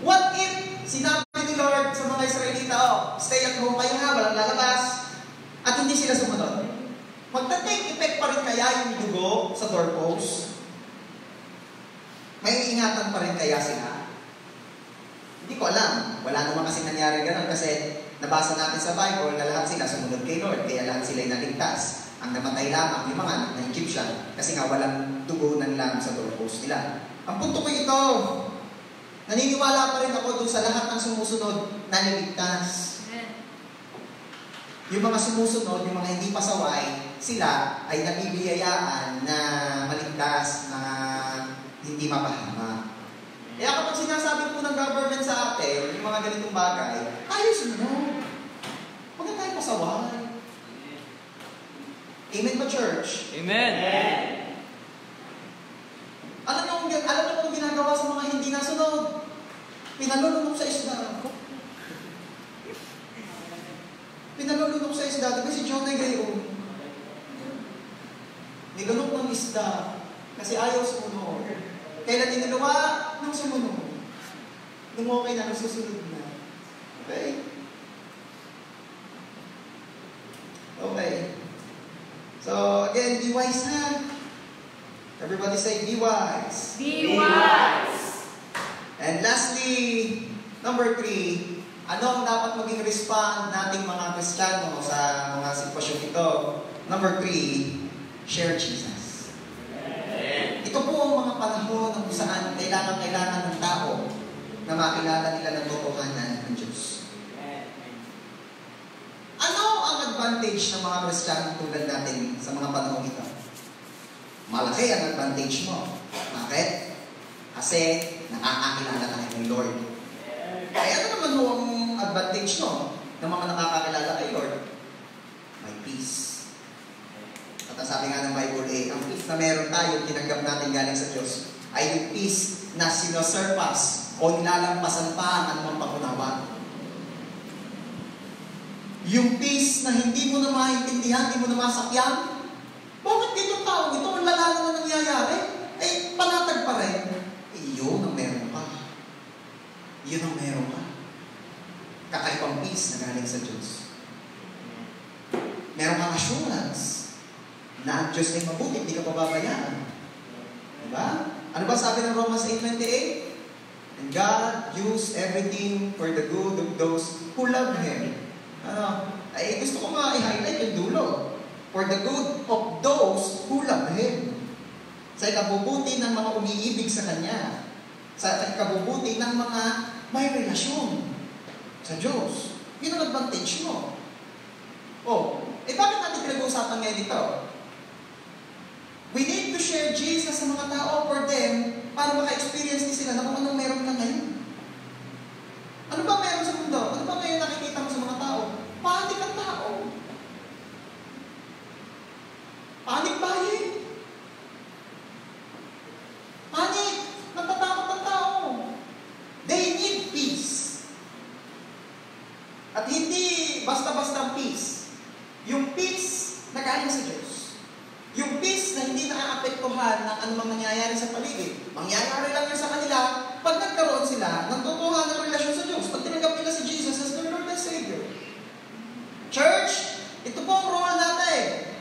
What if sinabi ni Lord sa mga Israelita, stay at home kayo nga, walang lalabas, at hindi sila sumunod? Magta-take effect pa rin kaya yung dugo sa doorpost? May ingatan pa rin kaya sila? Hindi ko alam. Wala naman kasi nangyari ganun kasi nabasa natin sa Bible na lahat sila sumunod kay Lord, kaya lahat sila naligtas. Ang namatay lamang yung mga anak na Egyptian kasi nga walang dugo ng lamb sa doorpost nila. Ang punto ko ito, naniniwala pa rin ako doon sa lahat ng sumusunod na niligtas. Yung mga sumusunod, yung mga hindi pasaway, sila ay nabibiyayaan na maligtas, na hindi mapahama. Kaya kapag sinasabi po ng government sa atin, yung mga ganitong bagay, tayo sumunod. Huwag na tayo pasaway. Amen ba, church? Amen. Alam niyo kung ginagawa sa mga hindi nasunod? Pinalulunok sa isda. Pinalulunok sa isda. Kasi si John ay gayon. Nilunok ng isda kasi ayaw sumunod. Kailan iniluwa? Nung sumunod. Nung okay na, nung susunod na. Okay? Okay. So, again, be wise ha. Everybody say, be wise. Be wise. And lastly, number 3, ano ang dapat maging respond nating mga Kristiyano sa mga sitwasyon ito? Number 3, share Jesus. Ito po ang mga panahon kung saan kailangan ng tao na makilala nila ng totohanan ng Diyos. Ano ang advantage ng mga Kristiyano tulad natin sa mga panahon ito? Malaki ang advantage mo. Bakit? Kasi nakakakilala tayo ng Lord. Kaya ano naman ho ang advantage no ng mga nakakakilala kay Lord? May peace. At ang sabi nga ng Bible, ang peace na meron tayo, tinanggap natin galing sa Diyos, ay yung peace na sinosurpass o nilalampasan pa ang anumang pangunawa. Yung peace na hindi mo na maintindihan, hindi mo na masakyan. Bakit itong tao ito, ang lala naman nangyayari? Panatag pa rin. Yun ang meron ka. Yun ang meron ka. Kakaibang peace na galing sa Diyos. Meron kang assurance na ang Diyos ay mabuti, hindi ka pababayaan. Diba? Ano ba sabi ng Romans 8:28? And God used everything for the good of those who love Him. Gusto ko nga i-highlight yung dulo. For the good of those who Sa ikabubuti ng mga umiibig sa Kanya. Sa ikabubuti ng mga may relasyon sa Diyos. Yun ang advantage mo. Bakit natin pinag-uusapan ngayon dito? We need to share Jesus sa mga tao for them para maka-experience din sila na kung anong meron ka ngayon. Ano ba meron sa mundo? Ano ba ngayon nakikita mo sa mga tao? Panik ang tao. Panik buying. Panik. Natatakot ang tao. They need peace. At hindi basta-basta peace. Yung peace na galing sa Diyos. Yung peace na hindi naaapektuhan ng anumang nangyayari sa paligid. Mangyayari lang yun sa kanila pag nagkaroon sila ng totohanan ng relasyon sa Diyos. Pag tinanggap nila si Jesus as their Lord and Savior. Church, ito po ang role natin.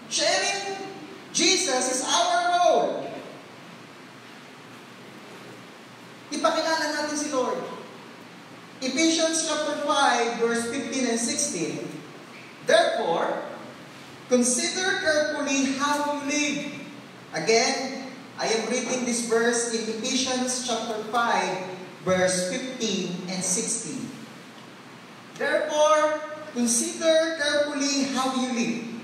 Sharing Jesus is our role. Ipakilala natin si Lord. Ephesians chapter 5, verse 15 and 16. Therefore, consider carefully how you live. Again, I am reading this verse in Ephesians chapter 5, verse 15 and 16. Therefore, consider carefully how you live,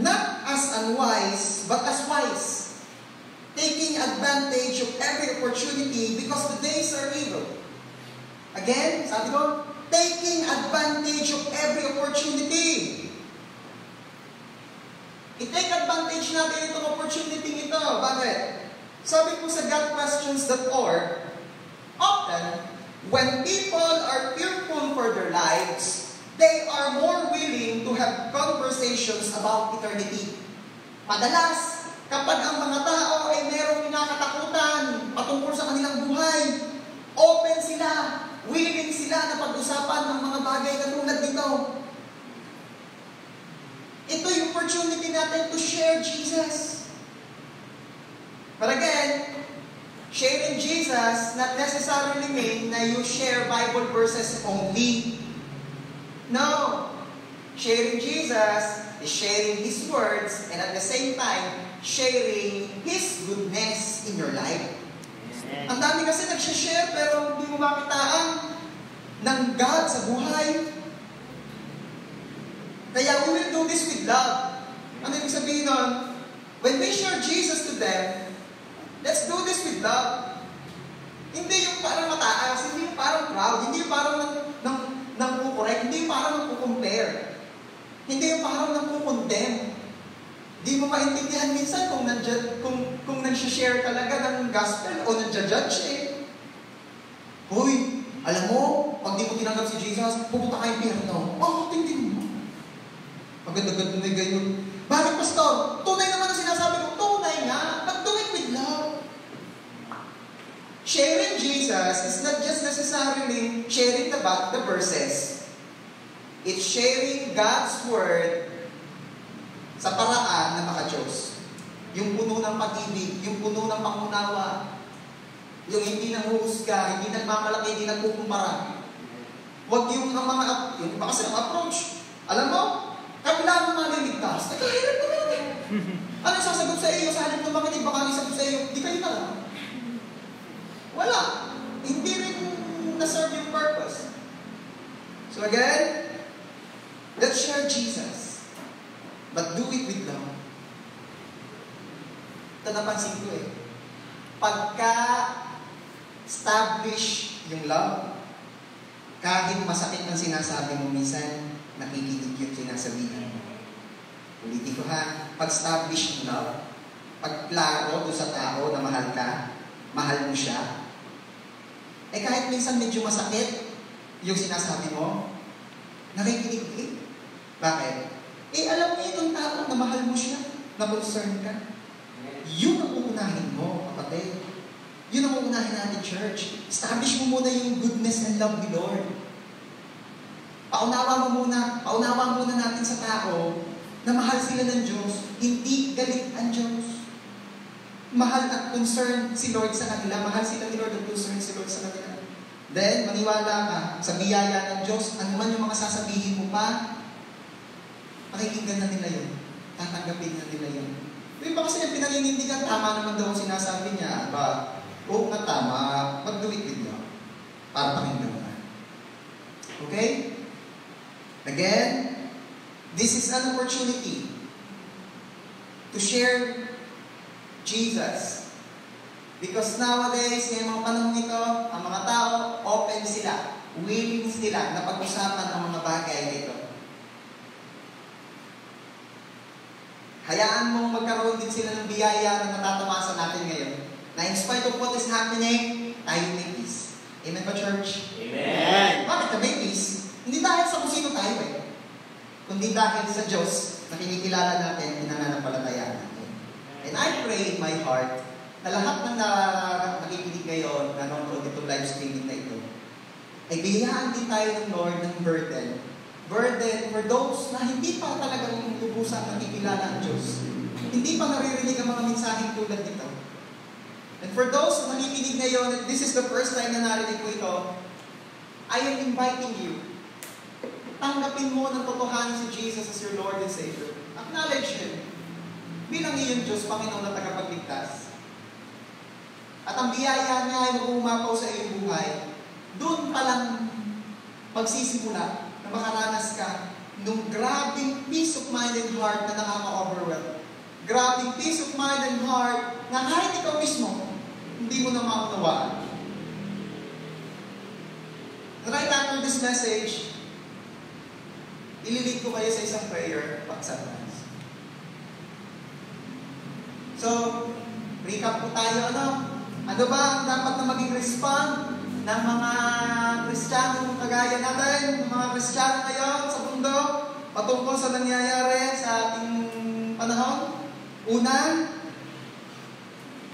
not as unwise, but as wise, taking advantage of every opportunity because the days are evil. Again, sabi ko, taking advantage of every opportunity. I-take advantage natin itong opportunity ito. Bakit? Sabi ko sa GodQuestions.org, often, when people are fearful for their lives, they are more willing to have conversations about eternity. Madalas, kapag ang mga tao ay merong kinakatakutan patungkol sa kanilang buhay, open sila, willing sila na pag-usapan ng mga bagay na tulad nito. Ito yung opportunity natin to share Jesus. But again, sharing Jesus not necessarily mean na you share Bible verses only. No. Sharing Jesus is sharing His words and at the same time, sharing His goodness in your life. Ang dami kasi nagsishare pero hindi mo makitaan ng God sa buhay. Kaya we will do this with love. Ano ibig sabihin nun? When we share Jesus to them, let's do this with love. Hindi yung parang mataas, hindi yung parang proud, hindi yung parang nang-correct, hindi yung parang nang-compare. Hindi yung parang nang-condemn. Hindi mo maintindihan minsan kung nag-share talaga ng gospel o nag-judge eh. Hoy, alam mo, pag di mo tinanggap si Jesus, pupunta kayo impyerno. Tingin mo. Maganda-ganda na ganyan. Bakit, Pastor? Tunay naman ang sinasabi ko. Tunay nga. But do it with love. Sharing Jesus is not just necessarily sharing the verses. It's sharing God's Word sa paraan na maka-Diyos. Yung puno ng pag-ibig, yung puno ng pangunawa, yung hindi nanghuhusga, hindi nagmamalaki, hindi nagkukumpara. Huwag yung mga, yung iba kasi ang approach. Alam mo, kailangan mo maliligtas. Nakahirap na natin. Ano sasagot sa iyo? Sa halip na makinig, baka isagot sa iyo, di kayo na lang. Wala. Hindi rin na-serve yung purpose. So again, let's share Jesus. But do it with love. Ito napansin ko eh. Pagka-establish yung love, kahit masakit ang sinasabi mo minsan, nakikinig yung sinasabihan mo. Ulitin ko ha, pag-establish yung love, pag-klaro doon sa tao na mahal ka, mahal mo siya, eh kahit minsan medyo masakit yung sinasabi mo, nakikinig eh. Bakit? Eh alam mo itong tao na mahal mo siya, na concern ka. Yun ang uunahin mo, kapatid. Yun ang uunahin natin, church. Establish mo muna yung goodness and love ni Lord. Paunawa muna natin sa tao na mahal sila ng Diyos, hindi galit ang Diyos. Mahal at concern si Lord sa kanila, mahal sila ni Lord at concern si Lord sa kanila. Then, maniwala ka sa biyaya ng Diyos, ano man yung mga sasabihin mo pa, pakikinggan na nila yun. Tatanggapin na nila yun. Yung iba kasi yung pinaninindigan, tama naman daw ang sinasabi niya. Ba, oo nga tama, mag-do-it with you. Para pakinggan mo. Okay? Again, this is an opportunity to share Jesus. Because nowadays, ngayong mga panahon ito, ang mga tao, open sila, willing sila na pag-usapan ang mga bagay na ito. Hayaan mong magkaroon din sila ng biyaya na natatamasan natin ngayon. Na in spite of what is happening, tayo may peace. Amen ba, church? Amen. Bakit ka may peace? Hindi dahil sa kung sino tayo kundi dahil sa Diyos na kinikilala natin, pinananampalatayaan natin. And I pray in my heart na lahat ng nakikinig ngayon, nanonood itong live streaming na ito, ay bigyan din tayo ng Lord ng burden. Burden for those na hindi pa talagang lubusang nakikilala ang Diyos. Hindi pa naririnig ang mga mensaheng tulad nito. And for those na nakikinig ngayon, and this is the first time na narinig ko ito, I am inviting you. Tanggapin mo ng totohanan si Jesus as your Lord and Savior. Acknowledge Him bilang iyong Diyos, Panginoon na tagapagligtas. At ang biyaya niya ay mag-uumapaw sa iyong buhay. Doon pa lang magsisimula na makaranas ka nung grabing peace of mind and heart na nakaka-overwhelm. Grabing peace of mind and heart na kahit ikaw mismo, hindi mo na maunawaan. Right after this message, ililid ko kayo sa isang prayer pag-sunrise. So, recap po tayo, Ano ba ang dapat na maging respond ng mga Kristiyano kagaya natin, ng mga Kristiyano ngayon sa mundo, patungkol sa nangyayari sa ating panahon? Una,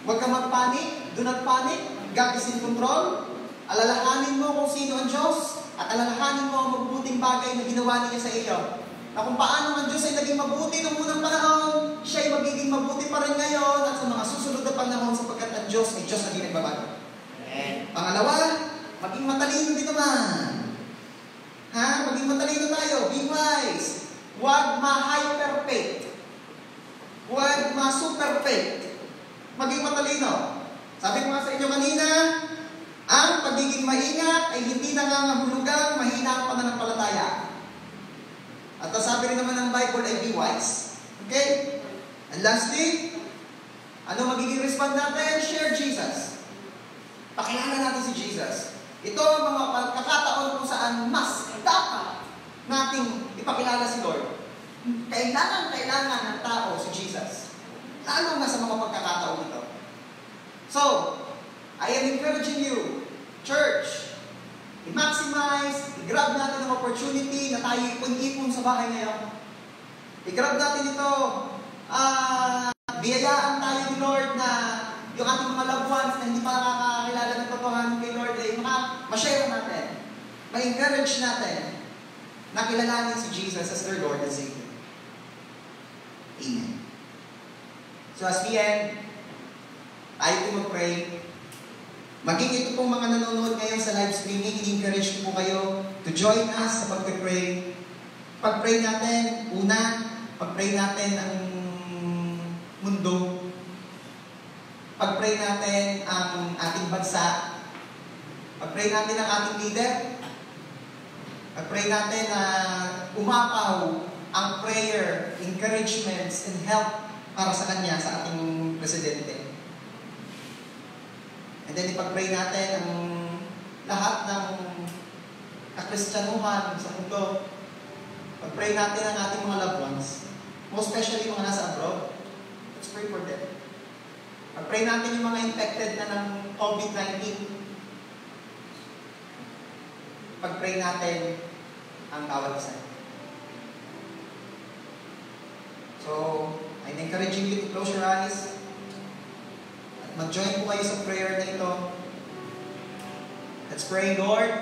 huwag kang magpanik, do not panic, God is in control. Alalahanin mo kung sino ang Diyos at alalahanin mo ang mabubuting bagay na ginawa niya sa iyo. Na kung paano ang Diyos ay naging mabuti noong unang panahon, siya ay magiging mabuti pa rin ngayon at sa mga susunod na panahon sapagkat ang Diyos ay Diyos na di nagbabago. Pangalawa, maging matalino din naman. Maging matalino tayo. Be wise. Huwag ma-hyper-faith. Huwag ma-super-faith. Maging matalino. Sabi ko nga sa inyo kanina, ang pagiging maingat ay hindi nangangahulugang mahina ang pananampalataya. At sabi rin naman ng Bible ay be wise. Okay? And lastly, ano magiging response natin? Share Jesus. Pakilala natin si Jesus. Ito ang mga pagkakataon kung saan mas dapat nating ipakilala si Lord. Kailangan ng tao si Jesus. Lalo na sa mga pagkakataon ito. So, I am encouraging you, church, i-maximize, i-grab natin ang opportunity na tayo ipon-ipon sa bahay ngayon. I-grab natin ito. Biyayaan tayo ni Lord na yung ating mga loved ones na hindi pa nakakakilala ng totohanan kay Lord ay ma-share natin, ma-encourage natin na kilalanin si Jesus as their Lord and Savior. Amen. So as we end, tayo po mag-pray. Maging ito pong mga nanonood ngayon sa live streaming, i-encourage ko po kayo to join us sa pag-pray. Pag-pray natin, pag-pray natin ang mundo. Pag-pray natin ang ating bansa. Pag-pray natin ang ating leader. Pag-pray natin na umapaw ang prayer, encouragements, and help para sa kanya, sa ating presidente. And then ipag-pray natin ang lahat ng kakristyanuhan sa mundo. Pag-pray natin ang ating mga loved ones. Most especially mga nasa abroad. Let's pray for them. Pag-pray natin yung mga infected na ng COVID-19. Pag-pray natin ang bawat isa. So, I'm encouraging you to close your eyes. Mag-join po kayo sa prayer na ito. Let's pray, Lord.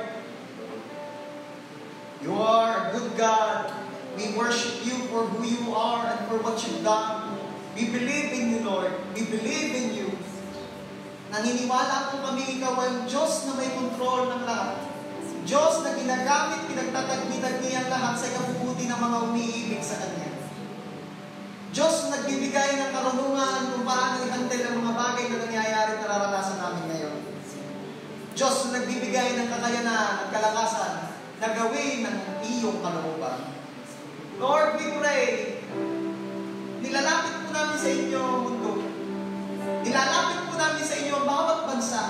You are a good God. We worship you for who you are and for what you've done. We believe in you, Lord. We believe in you. Naniniwala po kami ikaw ang Diyos na may kontrol ng lahat. Diyos na ginagamit, pinagtatagmitag niya ang lahat sa ikabubuti ng mga umiibig sa Kanya. Diyos na nagbibigay ng karunungan kung paano i-handle ang mga bagay na nangyayari at nararanasan namin ngayon. Diyos na nagbibigay ng kakayanan at kalakasan na gawin ng iyong kalooban. Lord, we pray, nilalapit po namin sa inyo ang mundo. Nilalapit po namin sa inyo ang bawat bansa.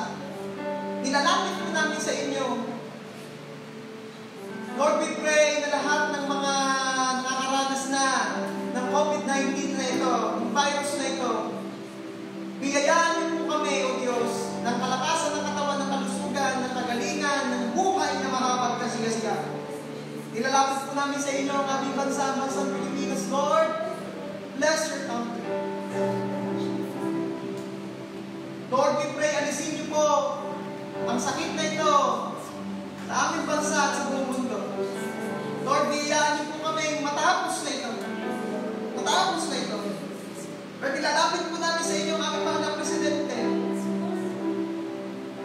Nilalapit po namin sa inyo. Lord, we pray na lahat ng mga nakakaranas na ng COVID-19 na ito, ng virus na ito, biyayaan niyo po kami, O Diyos, ng kalakasan ng katawan, ng kalusugan, ng kagalingan, ng buhay na makapagkasigasya. Nilalapit po namin sa inyo ang aming bansa, bansang Pilipinas. Lord, bless your country. Lord, we pray, alisin niyo po ang sakit na ito sa aming bansa at sa buong mundo. Lord, biyayaan niyo po kami matapos na ito. Matapos na ito. Lord, nilalapit po namin sa inyo ang aming Panginoong Presidente.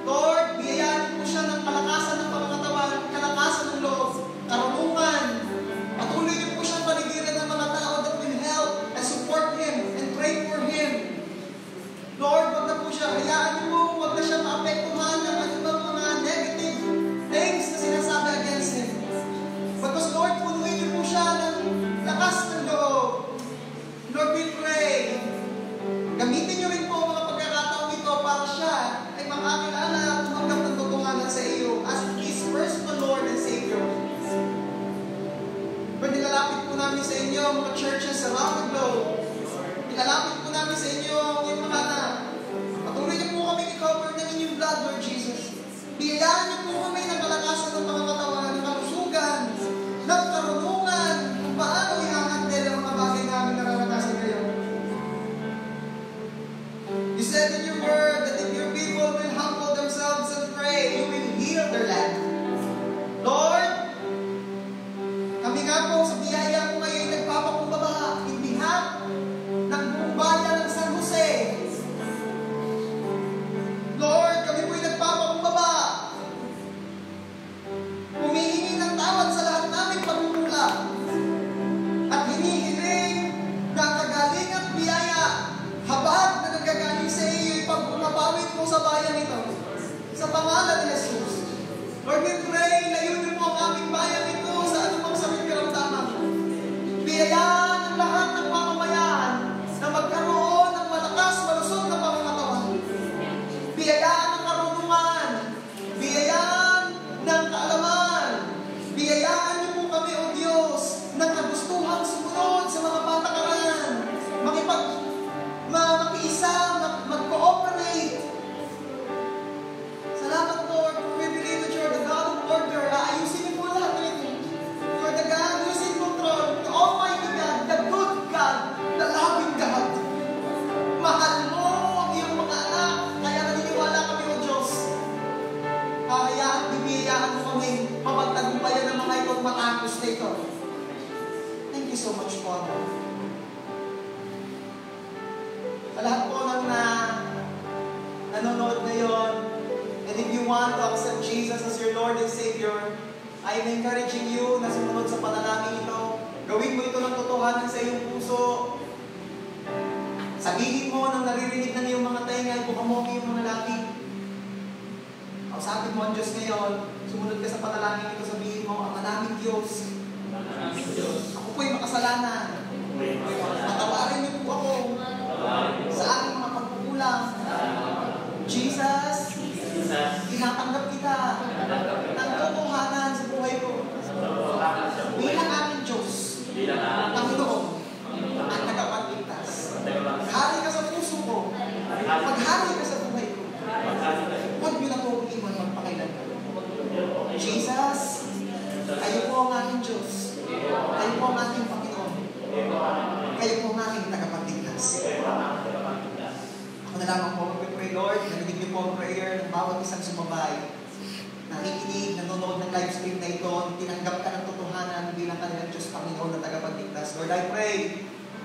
Lord, biyayaan niyo po siya ng kalakasan ng pangangatawan, kalakasan ng loob, karunungan. Patuloy niyo po siyang paligiran ng mga tao that will help and support Him and pray for Him. Lord, wag na po siya, hayaan niyo po, wag na siya maapektuhan ng anumang mga negative things na sinasabi against Him. Because Lord, punuin niyo po siya ng lakas ng loob. Lord, we pray, gamitin niyo rin po ang mga pagkakataon ito para siya ay makakilala at tumanggap ng totohanan sa iyo as His personal Lord and Savior. Lord, nilalapit po namin sa inyo ang mga churches around the globe. Nilalapit po namin sa inyo ang iyong mga anak. Patuloy niyo po kami i-cover ng inyong blood, Lord Jesus. Biyayaan niyo po kami ng kalakasan ng mga katawan, ng kalusugan, ng karunungan, kung paano i-handle ang mga bagay namin nararanasan ngayon. You said in your word that if your people will humble themselves and pray, you will heal their land. Lord, kami nga po sa biyaya ko ngayon nagpapakumbaba in behalf ng buong bayan ng San Jose. Lord, kami po'y nagpapakumbaba. Humihingi ng tawad sa lahat naming pagkukulang. At hinihiling na kagaling at biyaya, habag na nagagaling sa iyo, ipagpapawid mo sa bayan ito. Sa pangalan ni Jesus. Lord, we pray na yun po ang aming bayan ito sa anumang sakit karamdaman. Biyayaan ang lahat ng mamamayan na magkaroon ng malakas, malusog na pangangatawan. Biyayaan ang karunungan. Biyayaan ng kaalaman. Biyayaan niyo po kami, O Diyos, ng kagustuhang sumunod sa mga patakaran. Makiisa, mag-cooperate. Salamat, Lord. We believe that you're the God of order. Ayusin niyo po lahat ng ito. You're the God who is in control. The Almighty God, the good God, the loving God. Mahal mo ang iyong mga anak. Kaya naniniwala kami, O Diyos. Hayaan, bibiyayaan mo kami. Mapagtagumpayan ng mga ito at matapos na ito. Thank you so much, Father. Sa lahat po ng nanonood ngayon, and if you want to accept Jesus as your Lord and Savior, I am encouraging you na sumunod sa panalangin ito. Gawin mo ito ng totohanan sa iyong puso. Sabihin mo nang naririnig ng iyong mga tainga, ibuka mo ang iyong mga labi. Kausapin mo ang Diyos ngayon, sumunod ka sa panalangin ito, sabihin mo, ang maraming Diyos. Ako po'y makasalanan. Patawarin niyo po ako sa aking mga pagkukulang. Jesus, tinatanggap kita ng totohanan sa buhay ko. Bilang aking Diyos, Panginoon, at tagapagligtas. Hari ka sa puso ko. Paghari ka sa buhay ko. Huwag niyo na po iwan magpakailangan. Jesus, kayo po ang aking Diyos. Kayo po ang aking Panginoon. Kayo po ang aking tagapagligtas. Ako na lamang po mag-pray, Lord. Narinig niyo po ang prayer ng bawat isang sumabay. Nakikinig, nanonood ng live stream na ito, tinanggap ka ng totohanan bilang kanilang Diyos, Panginoon na tagapagligtas. Lord, I pray,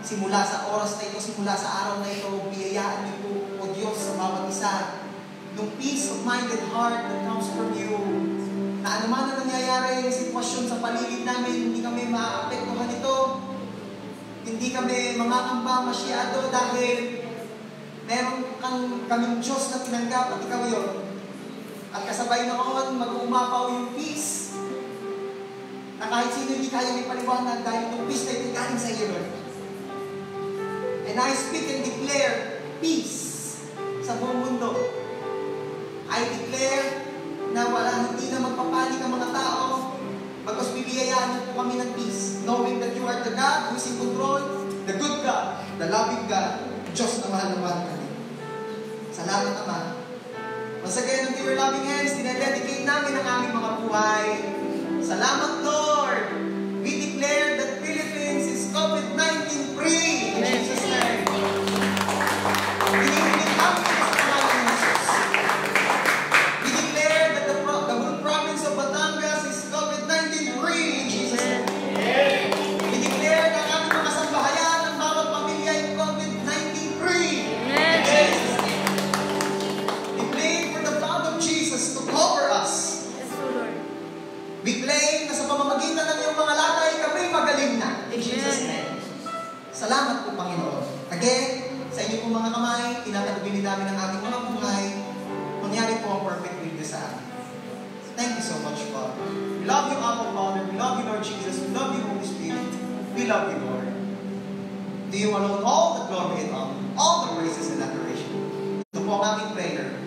simula sa oras na ito, simula sa araw na ito, biyayaan niyo po, O Diyos, sa bawat isa, yung peace of mind and heart that comes from you, na anuman na nangyayari yung sitwasyon sa paligid namin, hindi kami maapektuhan ito. In Hindi kami mangangamba masyado dahil meron kaming Diyos na tinanggap at ikaw yun. At kasabay noon, mag-uumapaw yung peace na kahit sino hindi kaya may paliwanag dahil itong peace na ito galing sa iyo, Lord. And I speak and declare peace sa buong mundo. I declare na hindi na magpapanik ang mga tao pagkas bibiyayaan niyo po kami ng peace, knowing that you are the God who is in control, the good God, the loving God, Diyos na mahal kami. Salamat naman. Once again, unto your loving hands, dinededicate namin ang aming mga buhay. Salamat, Lord! We declare that Philippines is COVID-19 free in Jesus' name. Pinipinit namin sa pangalan ng Jesus. We declare that the whole province of Batangas is COVID-19 free in Jesus' name. We declare na ang aming mga sambahayan, ang bawat pamilya ay COVID-19 free in Jesus' name. We pray for the blood of Jesus to cover us. We claim na sa pamamagitan ng iyong mga latay, kami magaling na. In Jesus' name. Salamat po, Panginoon. Again, sa inyo pong mga kamay, tinatagbilin namin ang ating mga buhay. Mangyari po ang perfect will sa amin. Thank you so much, Father. We love you, Abba Father. We love you, Lord Jesus. We love you, Holy Spirit. We love you, Lord. To you alone all the glory and honor, all the praises and adoration. Ito po ang aming prayer.